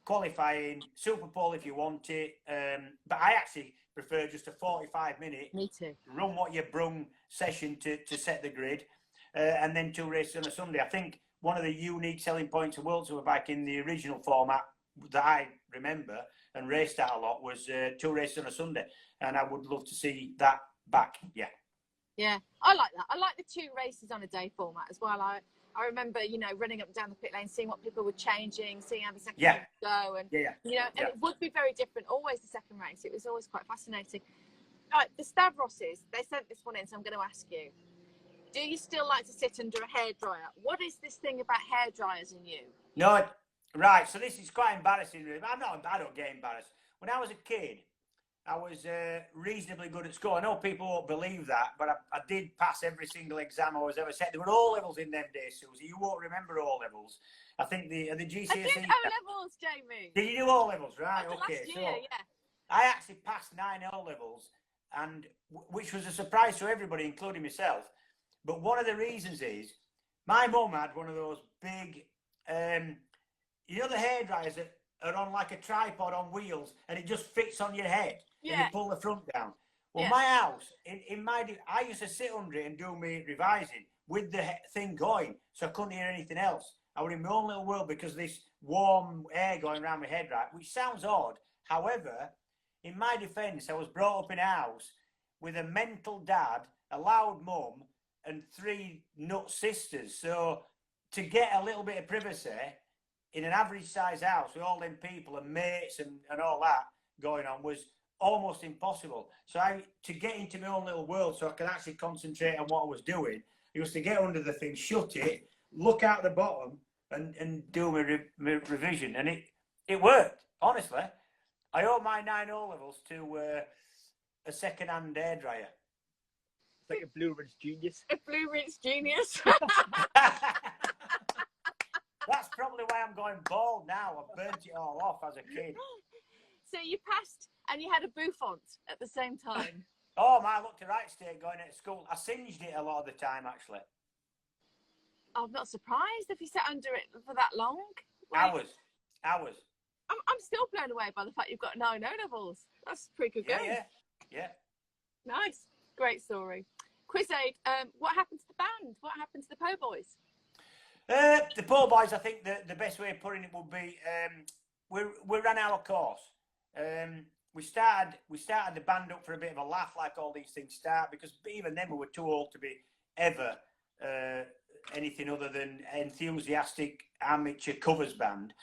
qualifying, Superpole if you want it. But I actually prefer just a 45-minute Me too. run what you brung session to set the grid, and then 2 races on a Sunday. I think one of the unique selling points of World Superbike in the original format that I remember and raced at a lot was 2 races on a Sunday, and I would love to see that back. Yeah, I like that. I like the 2 races on a day format as well. I remember, running up and down the pit lane, seeing what people were changing, seeing how the second race would go, and and it would be very different. Always the second race. It was always quite fascinating. Right, the Stavroses, they sent this one in, so I'm going to ask you: do you still like to sit under a hairdryer? What is this thing about hairdryers in you? No, right. So this is quite embarrassing, really. I don't get embarrassed. When I was a kid, I was reasonably good at school. I know people won't believe that, but I did pass every single exam I was ever set. There were O-levels in them days, Suzi. You won't remember O-levels. I think the GCSE. I did O-levels, Jamie. Did you do O-levels? Right, After okay. last year, So yeah. I actually passed 9 O-levels, and which was a surprise to everybody, including myself. But one of the reasons is my mum had one of those big, the hairdryers that are on like a tripod on wheels, and it just fits on your head. Yeah. And you pull the front down. Well, my house, I used to sit under it and do my revising with the thing going, so I couldn't hear anything else. I was in my own little world because of this warm air going around my head, right? Which sounds odd. However, in my defence, I was brought up in a house with a mental dad, a loud mum, and 3 nut sisters. So to get a little bit of privacy in an average size house with all them people and mates and all that going on was almost impossible. So to get into my own little world so I could actually concentrate on what I was doing, I used to get under the thing, shut it, look out the bottom and do my revision. And it worked, honestly. I owe my 9 O-levels to a second-hand hairdryer. It's like a Blue Ridge genius. A Blue Ridge genius. That's probably why I'm going bald now. I burnt it all off as a kid. So you passed and you had a bouffant at the same time. Oh, I looked a right state going into school. I singed it a lot of the time, actually. I'm not surprised if you sat under it for that long. Hours. I'm still blown away by the fact you've got 9 O-levels. That's pretty good going. Yeah. Nice. Great story. Quiz Aid, what happened to the band? What happened to the Po Boys? The poor boys, I think the best way of putting it would be we ran our course. We started the band up for a bit of a laugh, like all these things start, because even then we were too old to be ever anything other than enthusiastic amateur covers band.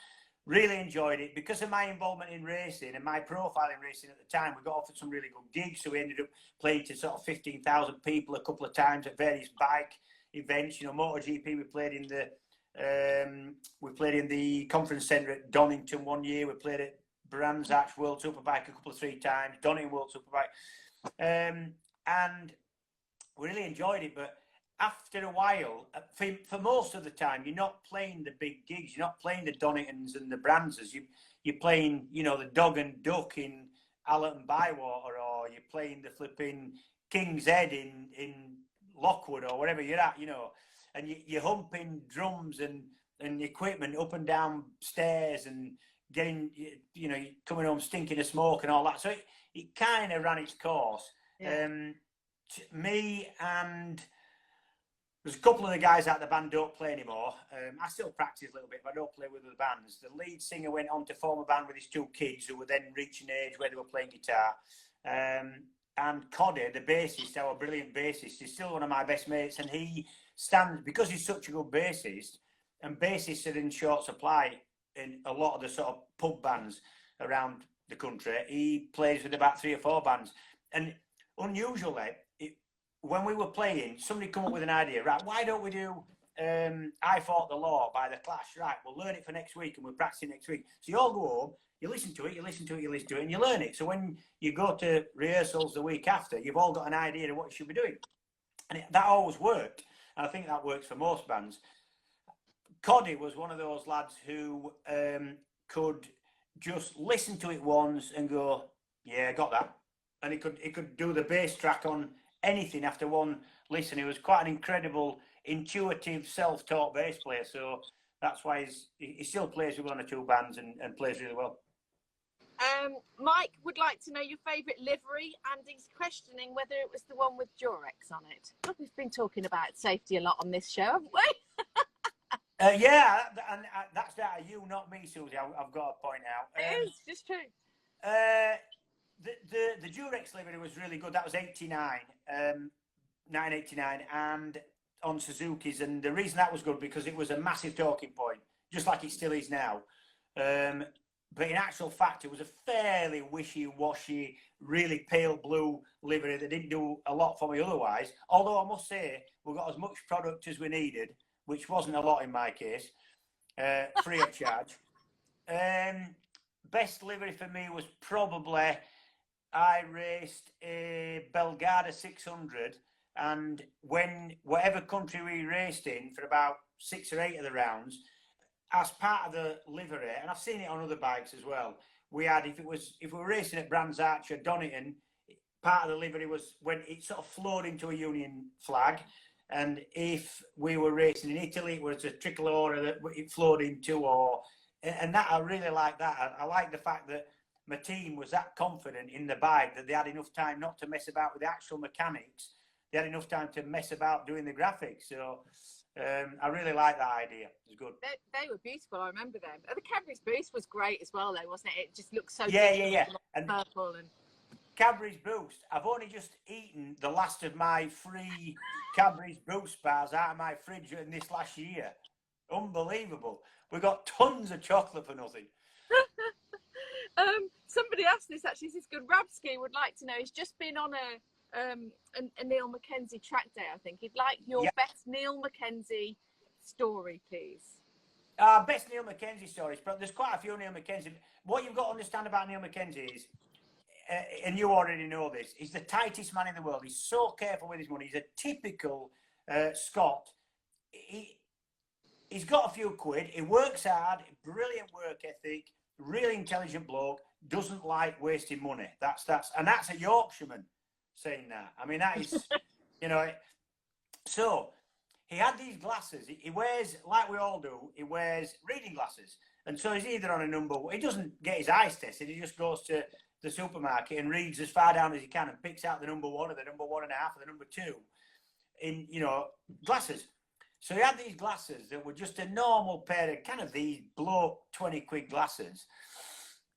Really enjoyed it. Because of my involvement in racing and my profile in racing at the time, we got offered some really good gigs, so we ended up playing to sort of 15,000 people a couple of times at various bike events. MotoGP, we played in the conference centre at Donington one year. We played at Brands Hatch World Superbike a couple of 3 times, Donington World Superbike, and we really enjoyed it. But after a while, for most of the time, you're not playing the big gigs. You're not playing the Doningtons and the Brandsers. You're playing, the Dog and Duck in Allerton Bywater, or you're playing the flipping King's Head in Lockwood or wherever you're at, and you're humping drums and equipment up and down stairs and getting, coming home stinking of smoke and all that. So it kind of ran its course. Yeah. Me and there's a couple of the guys out the band don't play anymore. I still practice a little bit, but I don't play with other bands. The lead singer went on to form a band with his 2 kids who were then reaching age where they were playing guitar. And Coddy, the bassist, our brilliant bassist, is still one of my best mates, and he stands, because he's such a good bassist, and bassists are in short supply in a lot of the sort of pub bands around the country. He plays with about 3 or 4 bands. And unusually, when we were playing, somebody come up with an idea, right, why don't we do I Fought the Law by The Clash? Right, we'll learn it for next week and we'll practice it next week. So you all go home, you listen to it, and you learn it. So when you go to rehearsals the week after, you've all got an idea of what you should be doing. And that always worked. And I think that works for most bands. Coddy was one of those lads who could just listen to it once and go, yeah, got that. And he could do the bass track on anything after one listen. He was quite an incredible, intuitive, self-taught bass player. So that's why he still plays with 1 or 2 bands and plays really well. Mike would like to know your favourite livery, and he's questioning whether it was the one with Durex on it. God, we've been talking about safety a lot on this show, haven't we? Yeah, and that's that. You, not me, Suzi. I've got to point out. It is, it's true. The Durex livery was really good. That was 1989, and on Suzuki's. And the reason that was good because it was a massive talking point, just like it still is now. But in actual fact, it was a fairly wishy-washy, really pale blue livery that didn't do a lot for me otherwise. Although I must say, we got as much product as we needed, which wasn't a lot in my case, free of charge. Best livery for me was probably, I raced a Belgada 600, and whatever country we raced in for about 6 or 8 of the rounds, as part of the livery, and I've seen it on other bikes as well, we had, if we were racing at Brands Arch or Donington, part of the livery was when it sort of flowed into a Union flag. And if we were racing in Italy, it was a tricolore that it flowed into, and that, I really like that. I like the fact that my team was that confident in the bike that they had enough time not to mess about with the actual mechanics. They had enough time to mess about doing the graphics. So I really like that idea. It was good. They were beautiful. I remember them. The Cadbury's Boost was great as well, though, wasn't it? It just looked so yeah. And purple and Cadbury's Boost. I've only just eaten the last of my free Cadbury's Boost bars out of my fridge in this last year. Unbelievable. We got tons of chocolate for nothing. Somebody asked this actually. This is good. Rabsky would like to know. He's just been on a Niall Mackenzie track day. I think he'd like your best Niall Mackenzie story, please. Best Niall Mackenzie stories, but there's quite a few Niall Mackenzie. What you've got to understand about Niall Mackenzie is, and you already know this, he's the tightest man in the world. He's so careful with his money. He's a typical Scot. He's got a few quid. He works hard, brilliant work ethic, really intelligent bloke, doesn't like wasting money. That's a Yorkshireman saying that. I mean, that is, so he had these glasses. He wears, like we all do, he wears reading glasses. And so he's either on a number, he doesn't get his eyes tested, he just goes to the supermarket and reads as far down as he can and picks out the number 1 or the number 1.5 or the number 2 in, glasses. So he had these glasses that were just a normal pair of kind of these blow 20 quid glasses.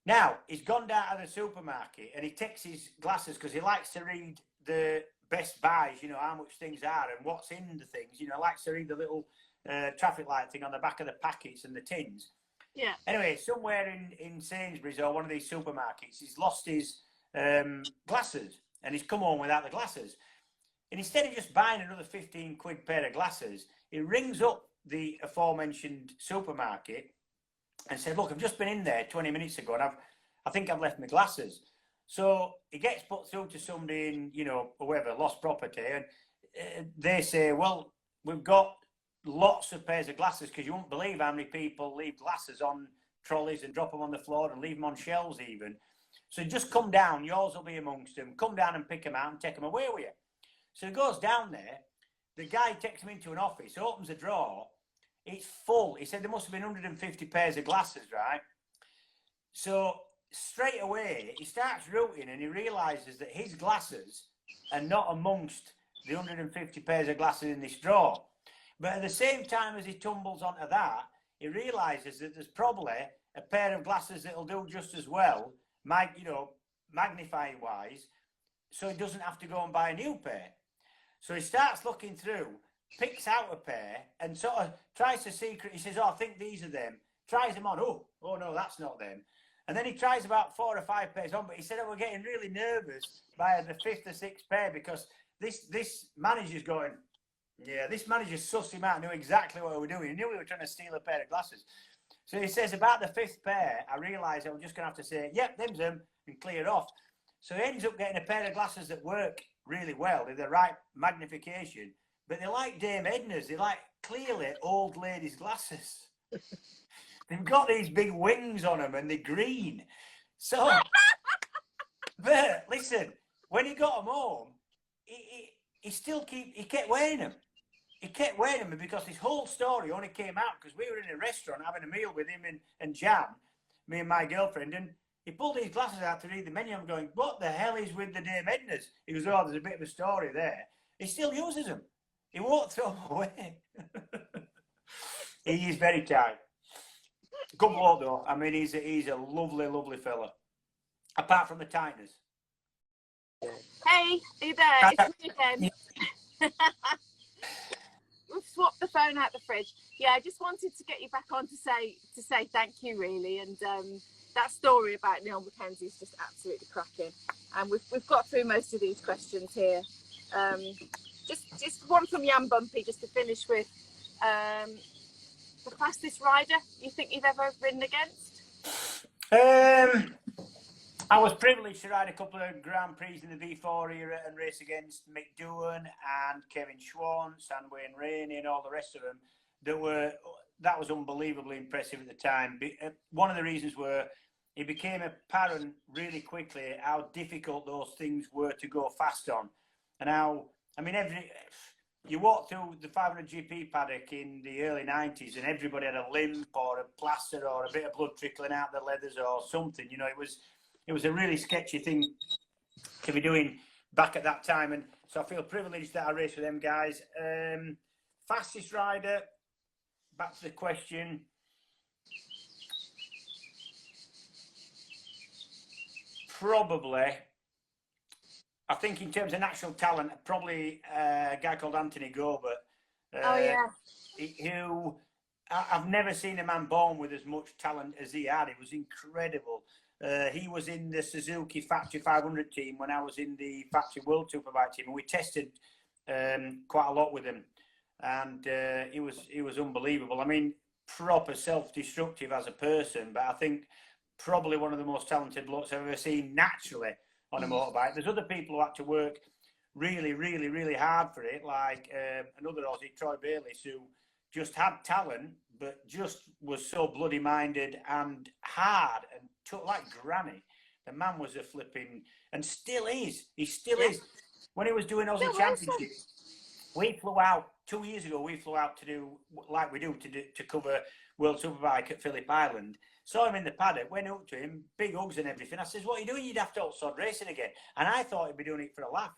Now, he's gone down to the supermarket and he takes his glasses because he likes to read the best buys, how much things are and what's in the things. Likes to read the little traffic light thing on the back of the packets and the tins. Yeah. Anyway, somewhere in Sainsbury's or one of these supermarkets, he's lost his glasses and he's come home without the glasses. And instead of just buying another 15 quid pair of glasses, he rings up the aforementioned supermarket and said, look, I've just been in there 20 minutes ago and I think I've left my glasses. So he gets put through to somebody in, whoever, lost property, and they say, well, we've got lots of pairs of glasses because you won't believe how many people leave glasses on trolleys and drop them on the floor and leave them on shelves even. So just come down, yours will be amongst them. Come down and pick them out and take them away with you. So he goes down there. The guy takes him into an office, opens a drawer. It's full. He said there must have been 150 pairs of glasses, right? So straight away, he starts routing and he realises that his glasses are not amongst the 150 pairs of glasses in this drawer. But at the same time as he tumbles onto that, he realises that there's probably a pair of glasses that'll do just as well, magnifying wise, so he doesn't have to go and buy a new pair. So he starts looking through, picks out a pair, and sort of tries to secret. He says, "Oh, I think these are them." Tries them on. Oh no, that's not them. And then he tries about 4 or 5 pairs on, but he said, "Oh, we're getting really nervous by the 5th or 6th pair because this manager's going, yeah, this manager's sussed him out, knew exactly what we were doing. He knew we were trying to steal a pair of glasses." So he says, about the 5th pair, I realised I was just going to have to say, "Yep, them's them," and clear off. So he ends up getting a pair of glasses that work really well. They're the right magnification, but they're like Dame Edna's. They're like clearly old ladies' glasses. They've got these big wings on them and they're green. So, but listen, when he got them home, he kept wearing them. He kept wearing them because his whole story only came out because we were in a restaurant having a meal with him and Jan, me and my girlfriend, and he pulled his glasses out to read the menu. I'm going, "What the hell is with the Dame Edna's?" He goes, "Oh, there's a bit of a story there." He still uses them. He won't throw them away. He is very tight. Good bloke though. I mean, he's a lovely, lovely fella. Apart from the tightness. Hey, are you there? It's me again. We've swapped the phone out the fridge. Yeah, I just wanted to get you back on to say thank you, really. And that story about Niall Mackenzie is just absolutely cracking. And we've got through most of these questions here. Just one from Jan Bumpy, just to finish with. The fastest rider you think you've ever ridden against? I was privileged to ride a couple of Grand Prix in the V4 era and race against Mick Doohan and Kevin Schwantz and Wayne Rainey and all the rest of them. That was unbelievably impressive at the time. One of the reasons were it became apparent really quickly how difficult those things were to go fast on, and how, I mean, you walk through the 500GP paddock in the early 90s and everybody had a limp or a plaster or a bit of blood trickling out the leathers or something. You know, it was a really sketchy thing to be doing back at that time. And so I feel privileged that I raced with them guys. Fastest rider, back to the question. Probably, I think in terms of national talent, probably a guy called Anthony Gobert. Oh, yeah. Who I've never seen a man born with as much talent as he had. It was incredible. He was in the Suzuki Factory 500 team when I was in the Factory World Superbike team, and we tested quite a lot with him. And he was unbelievable. I mean, proper self-destructive as a person, but I think probably one of the most talented blokes I've ever seen naturally on a motorbike. There's other people who had to work really, really, really hard for it, like another Aussie, Troy Bayliss, who just had talent, but just was so bloody minded and hard and took like granny. The man was a flipping, and still is. He still is. When he was doing Aussie Championship, we flew out 2 years ago. We flew out to do like we do to cover World Superbike at Phillip Island. Saw him in the paddock, went up to him, big hugs and everything. I says, "What are you doing? You'd have to sod racing again." And I thought he'd be doing it for a laugh.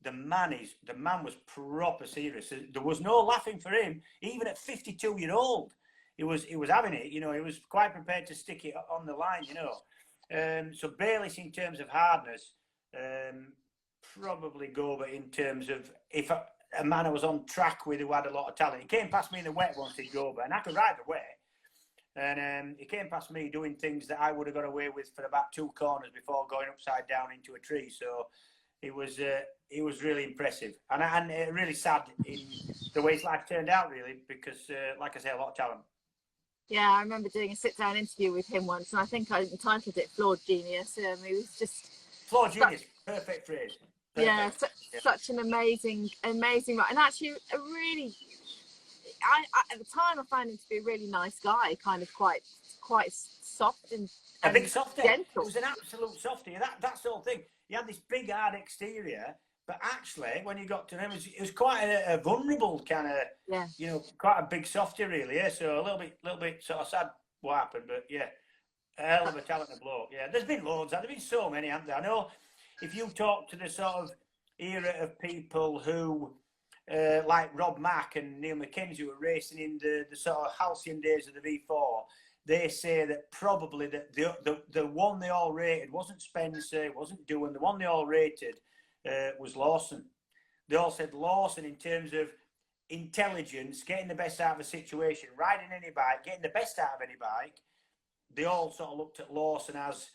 The man was proper serious. There was no laughing for him, even at 52-year-old. He was having it, you know. He was quite prepared to stick it on the line, you know. So Bayliss in terms of hardness, probably Gobert in terms of if a man I was on track with who had a lot of talent. He came past me in the wet once, did Gobert, and I could ride the wet. And he came past me doing things that I would have got away with for about 2 corners before going upside down into a tree. So it was really impressive, and really sad in the way his life turned out, really, because, like I say, a lot of talent. Yeah, I remember doing a sit-down interview with him once, and I think I entitled it "Flawed Genius." He was just flawed genius, perfect phrase. Perfect. Yeah, such an amazing right, and actually a really. I at the time I found him to be a really nice guy, kind of quite soft and a big softy. Gentle. It was an absolute softy. That's the whole thing. He had this big hard exterior, but actually, when you got to him, it was quite a vulnerable kind of, you know, quite a big softy, really. Yeah, so a little bit sort of sad what happened, but yeah, A hell of a talented bloke, yeah. There's been loads. There's been so many, haven't there? I know if you talk to the sort of era of people who, like Rob Mack and Niall Mackenzie, who were racing in the sort of halcyon days of the V4, they say that probably that the one they all rated wasn't Spencer, it wasn't Doohan. The one they all rated was Lawson. They all said Lawson in terms of intelligence, getting the best out of a situation, riding any bike, getting the best out of any bike. They all sort of looked at Lawson as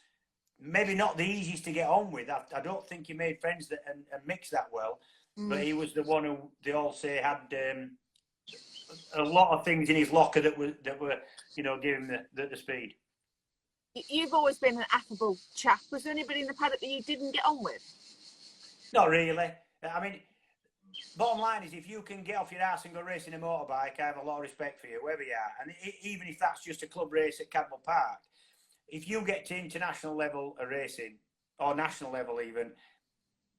maybe not the easiest to get on with. I don't think he made friends that and mixed that well, but he was the one who they all say had a lot of things in his locker that were giving him the speed. You've always been an affable chap. Was there anybody in the paddock that you didn't get on with? Not really. I mean, bottom line is if you can get off your ass and go racing a motorbike, I have a lot of respect for you, wherever you are. And even if that's just a club race at Cadwell Park, if you get to international level of racing, or national level even,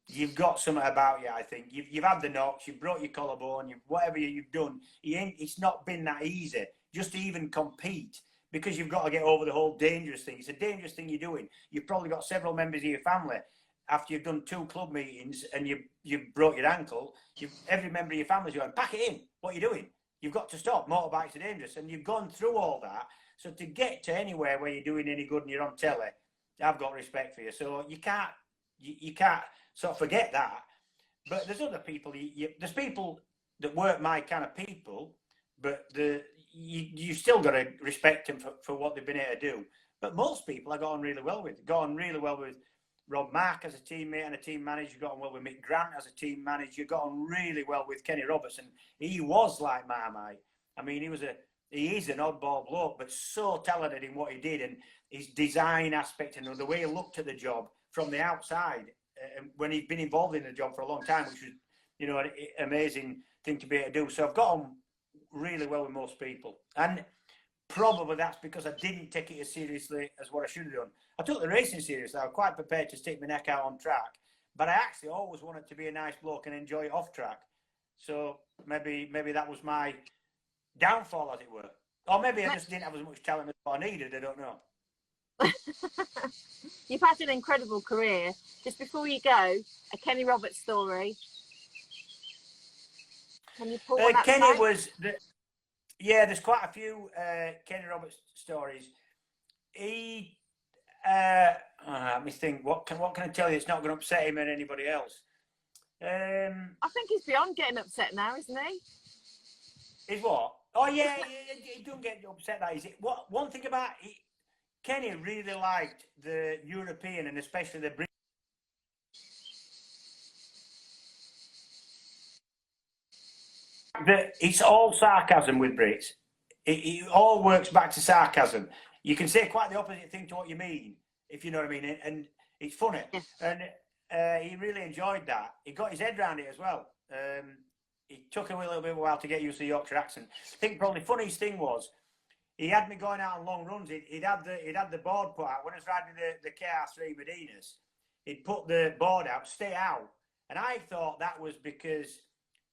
you've got something about you, I think. You've had the knocks, you've broke your collarbone, whatever you've done. It's not been that easy just to even compete, because you've got to get over the whole dangerous thing. It's a dangerous thing you're doing. You've probably got several members of your family. After you've done 2 club meetings and you've broke your ankle, every member of your family's going, pack it in. What are you doing? You've got to stop. Motorbikes are dangerous. And you've gone through all that. So to get to anywhere where you're doing any good and you're on telly, I've got respect for you. So you can't sort of forget that. But there's other people. There's people that weren't my kind of people, but you still got to respect them for what they've been able to do. But most people I got on really well with. Got on really well with Rob Mack as a teammate and a team manager. Got on well with Mick Grant as a team manager. Got on really well with Kenny Robertson. He was like Marmite. I mean, he is an oddball bloke, but so talented in what he did, and his design aspect and the way he looked at the job from the outside when he'd been involved in the job for a long time, which was, an amazing thing to be able to do. So I've got on really well with most people, and probably that's because I didn't take it as seriously as what I should have done. I took the racing seriously. I was quite prepared to stick my neck out on track, but I actually always wanted to be a nice bloke and enjoy it off track. So maybe that was my downfall, as it were. Or maybe I just didn't have as much talent as I needed. I don't know. You've had an incredible career. Just before you go, a Kenny Roberts story. Can you pull one Kenny outside? was... there's quite a few Kenny Roberts stories. He... let me think. What can I tell you? It's not going to upset him and anybody else. I think he's beyond getting upset now, isn't he? Is what? Oh yeah, he don't get upset. That is it. One thing about Kenny really liked the European and especially the British. It's all sarcasm with Brits. It all works back to sarcasm. You can say quite the opposite thing to what you mean, if you know what I mean, and it's funny. And he really enjoyed that. He got his head around it as well. It took him a little bit of a while to get used to the Yorkshire accent. I think probably the funniest thing was he had me going out on long runs. He'd had the board put out when I was riding the KR3 Medinas. He'd put the board out, stay out, and I thought that was because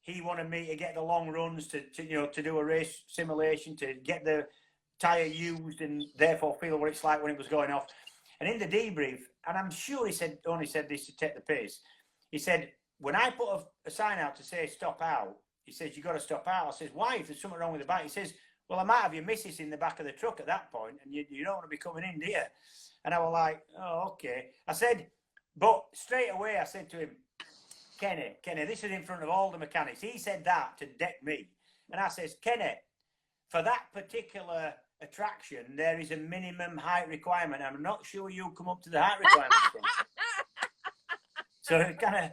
he wanted me to get the long runs to do a race simulation, to get the tyre used and therefore feel what it's like when it was going off. And in the debrief, and I'm sure he only said this to take the piss, he said, when I put a sign out to say stop out, he says, you got to stop out. I says, why? If there's something wrong with the bike? He says, well, I might have your missus in the back of the truck at that point, and you don't want to be coming in, do you? And I was like, oh, okay. I said, but straight away I said to him, Kenny, this is in front of all the mechanics. He said that to deck me. And I says, Kenny, for that particular attraction, there is a minimum height requirement. I'm not sure you'll come up to the height requirement. So I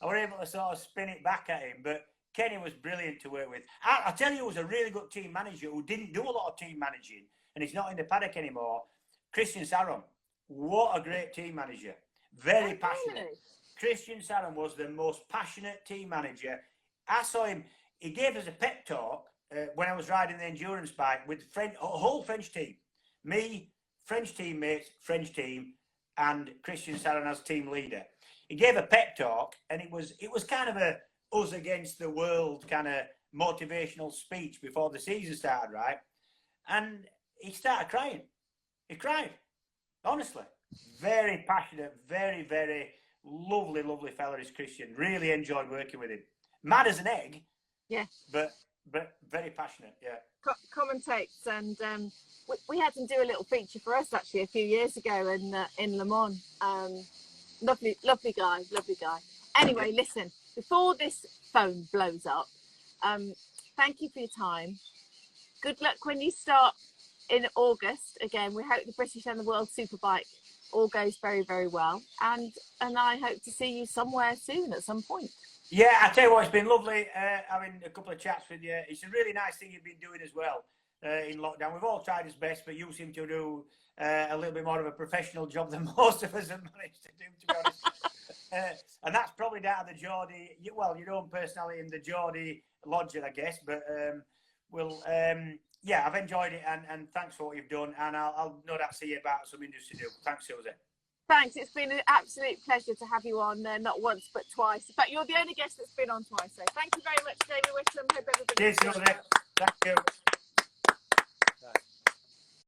was able to sort of spin it back at him. But Kenny was brilliant to work with. I tell you, he was a really good team manager who didn't do a lot of team managing, and he's not in the paddock anymore. Christian Sarum, what a great team manager. Very passionate. Really? Christian Sarum was the most passionate team manager. I saw him, he gave us a pep talk when I was riding the endurance bike with a whole French team. Me, French teammates, French team, and Christian Sarum as team leader. He gave a pep talk, and it was kind of a us against the world kind of motivational speech before the season started, right? And he started crying. He cried. Honestly, very passionate, very, very lovely, lovely fella is Christian. Really enjoyed working with him. Mad as an egg. Yeah. But very passionate, yeah. Commentates, and we had him do a little feature for us actually a few years ago in Le Mans. Lovely guy. Anyway, listen, before this phone blows up, thank you for your time. Good luck when you start in August. Again, we hope the British and the World Superbike all goes very, very well, and I hope to see you somewhere soon at some point. Yeah, I tell you what, it's been lovely having a couple of chats with you. It's a really nice thing you've been doing as well in lockdown. We've all tried our best, but you seem to do a little bit more of a professional job than most of us have managed to do, to be honest. And that's probably down to the Geordie, well, your own personality and the Geordie logic, I guess. But yeah, I've enjoyed it, and thanks for what you've done. And I'll no doubt see you about something just to do. Thanks, Suzi. Thanks. It's been an absolute pleasure to have you on, not once but twice. In fact, you're the only guest that's been on twice. So thank you very much, David Whitham. Hope everybody. Cheers, Suzi. Thank you.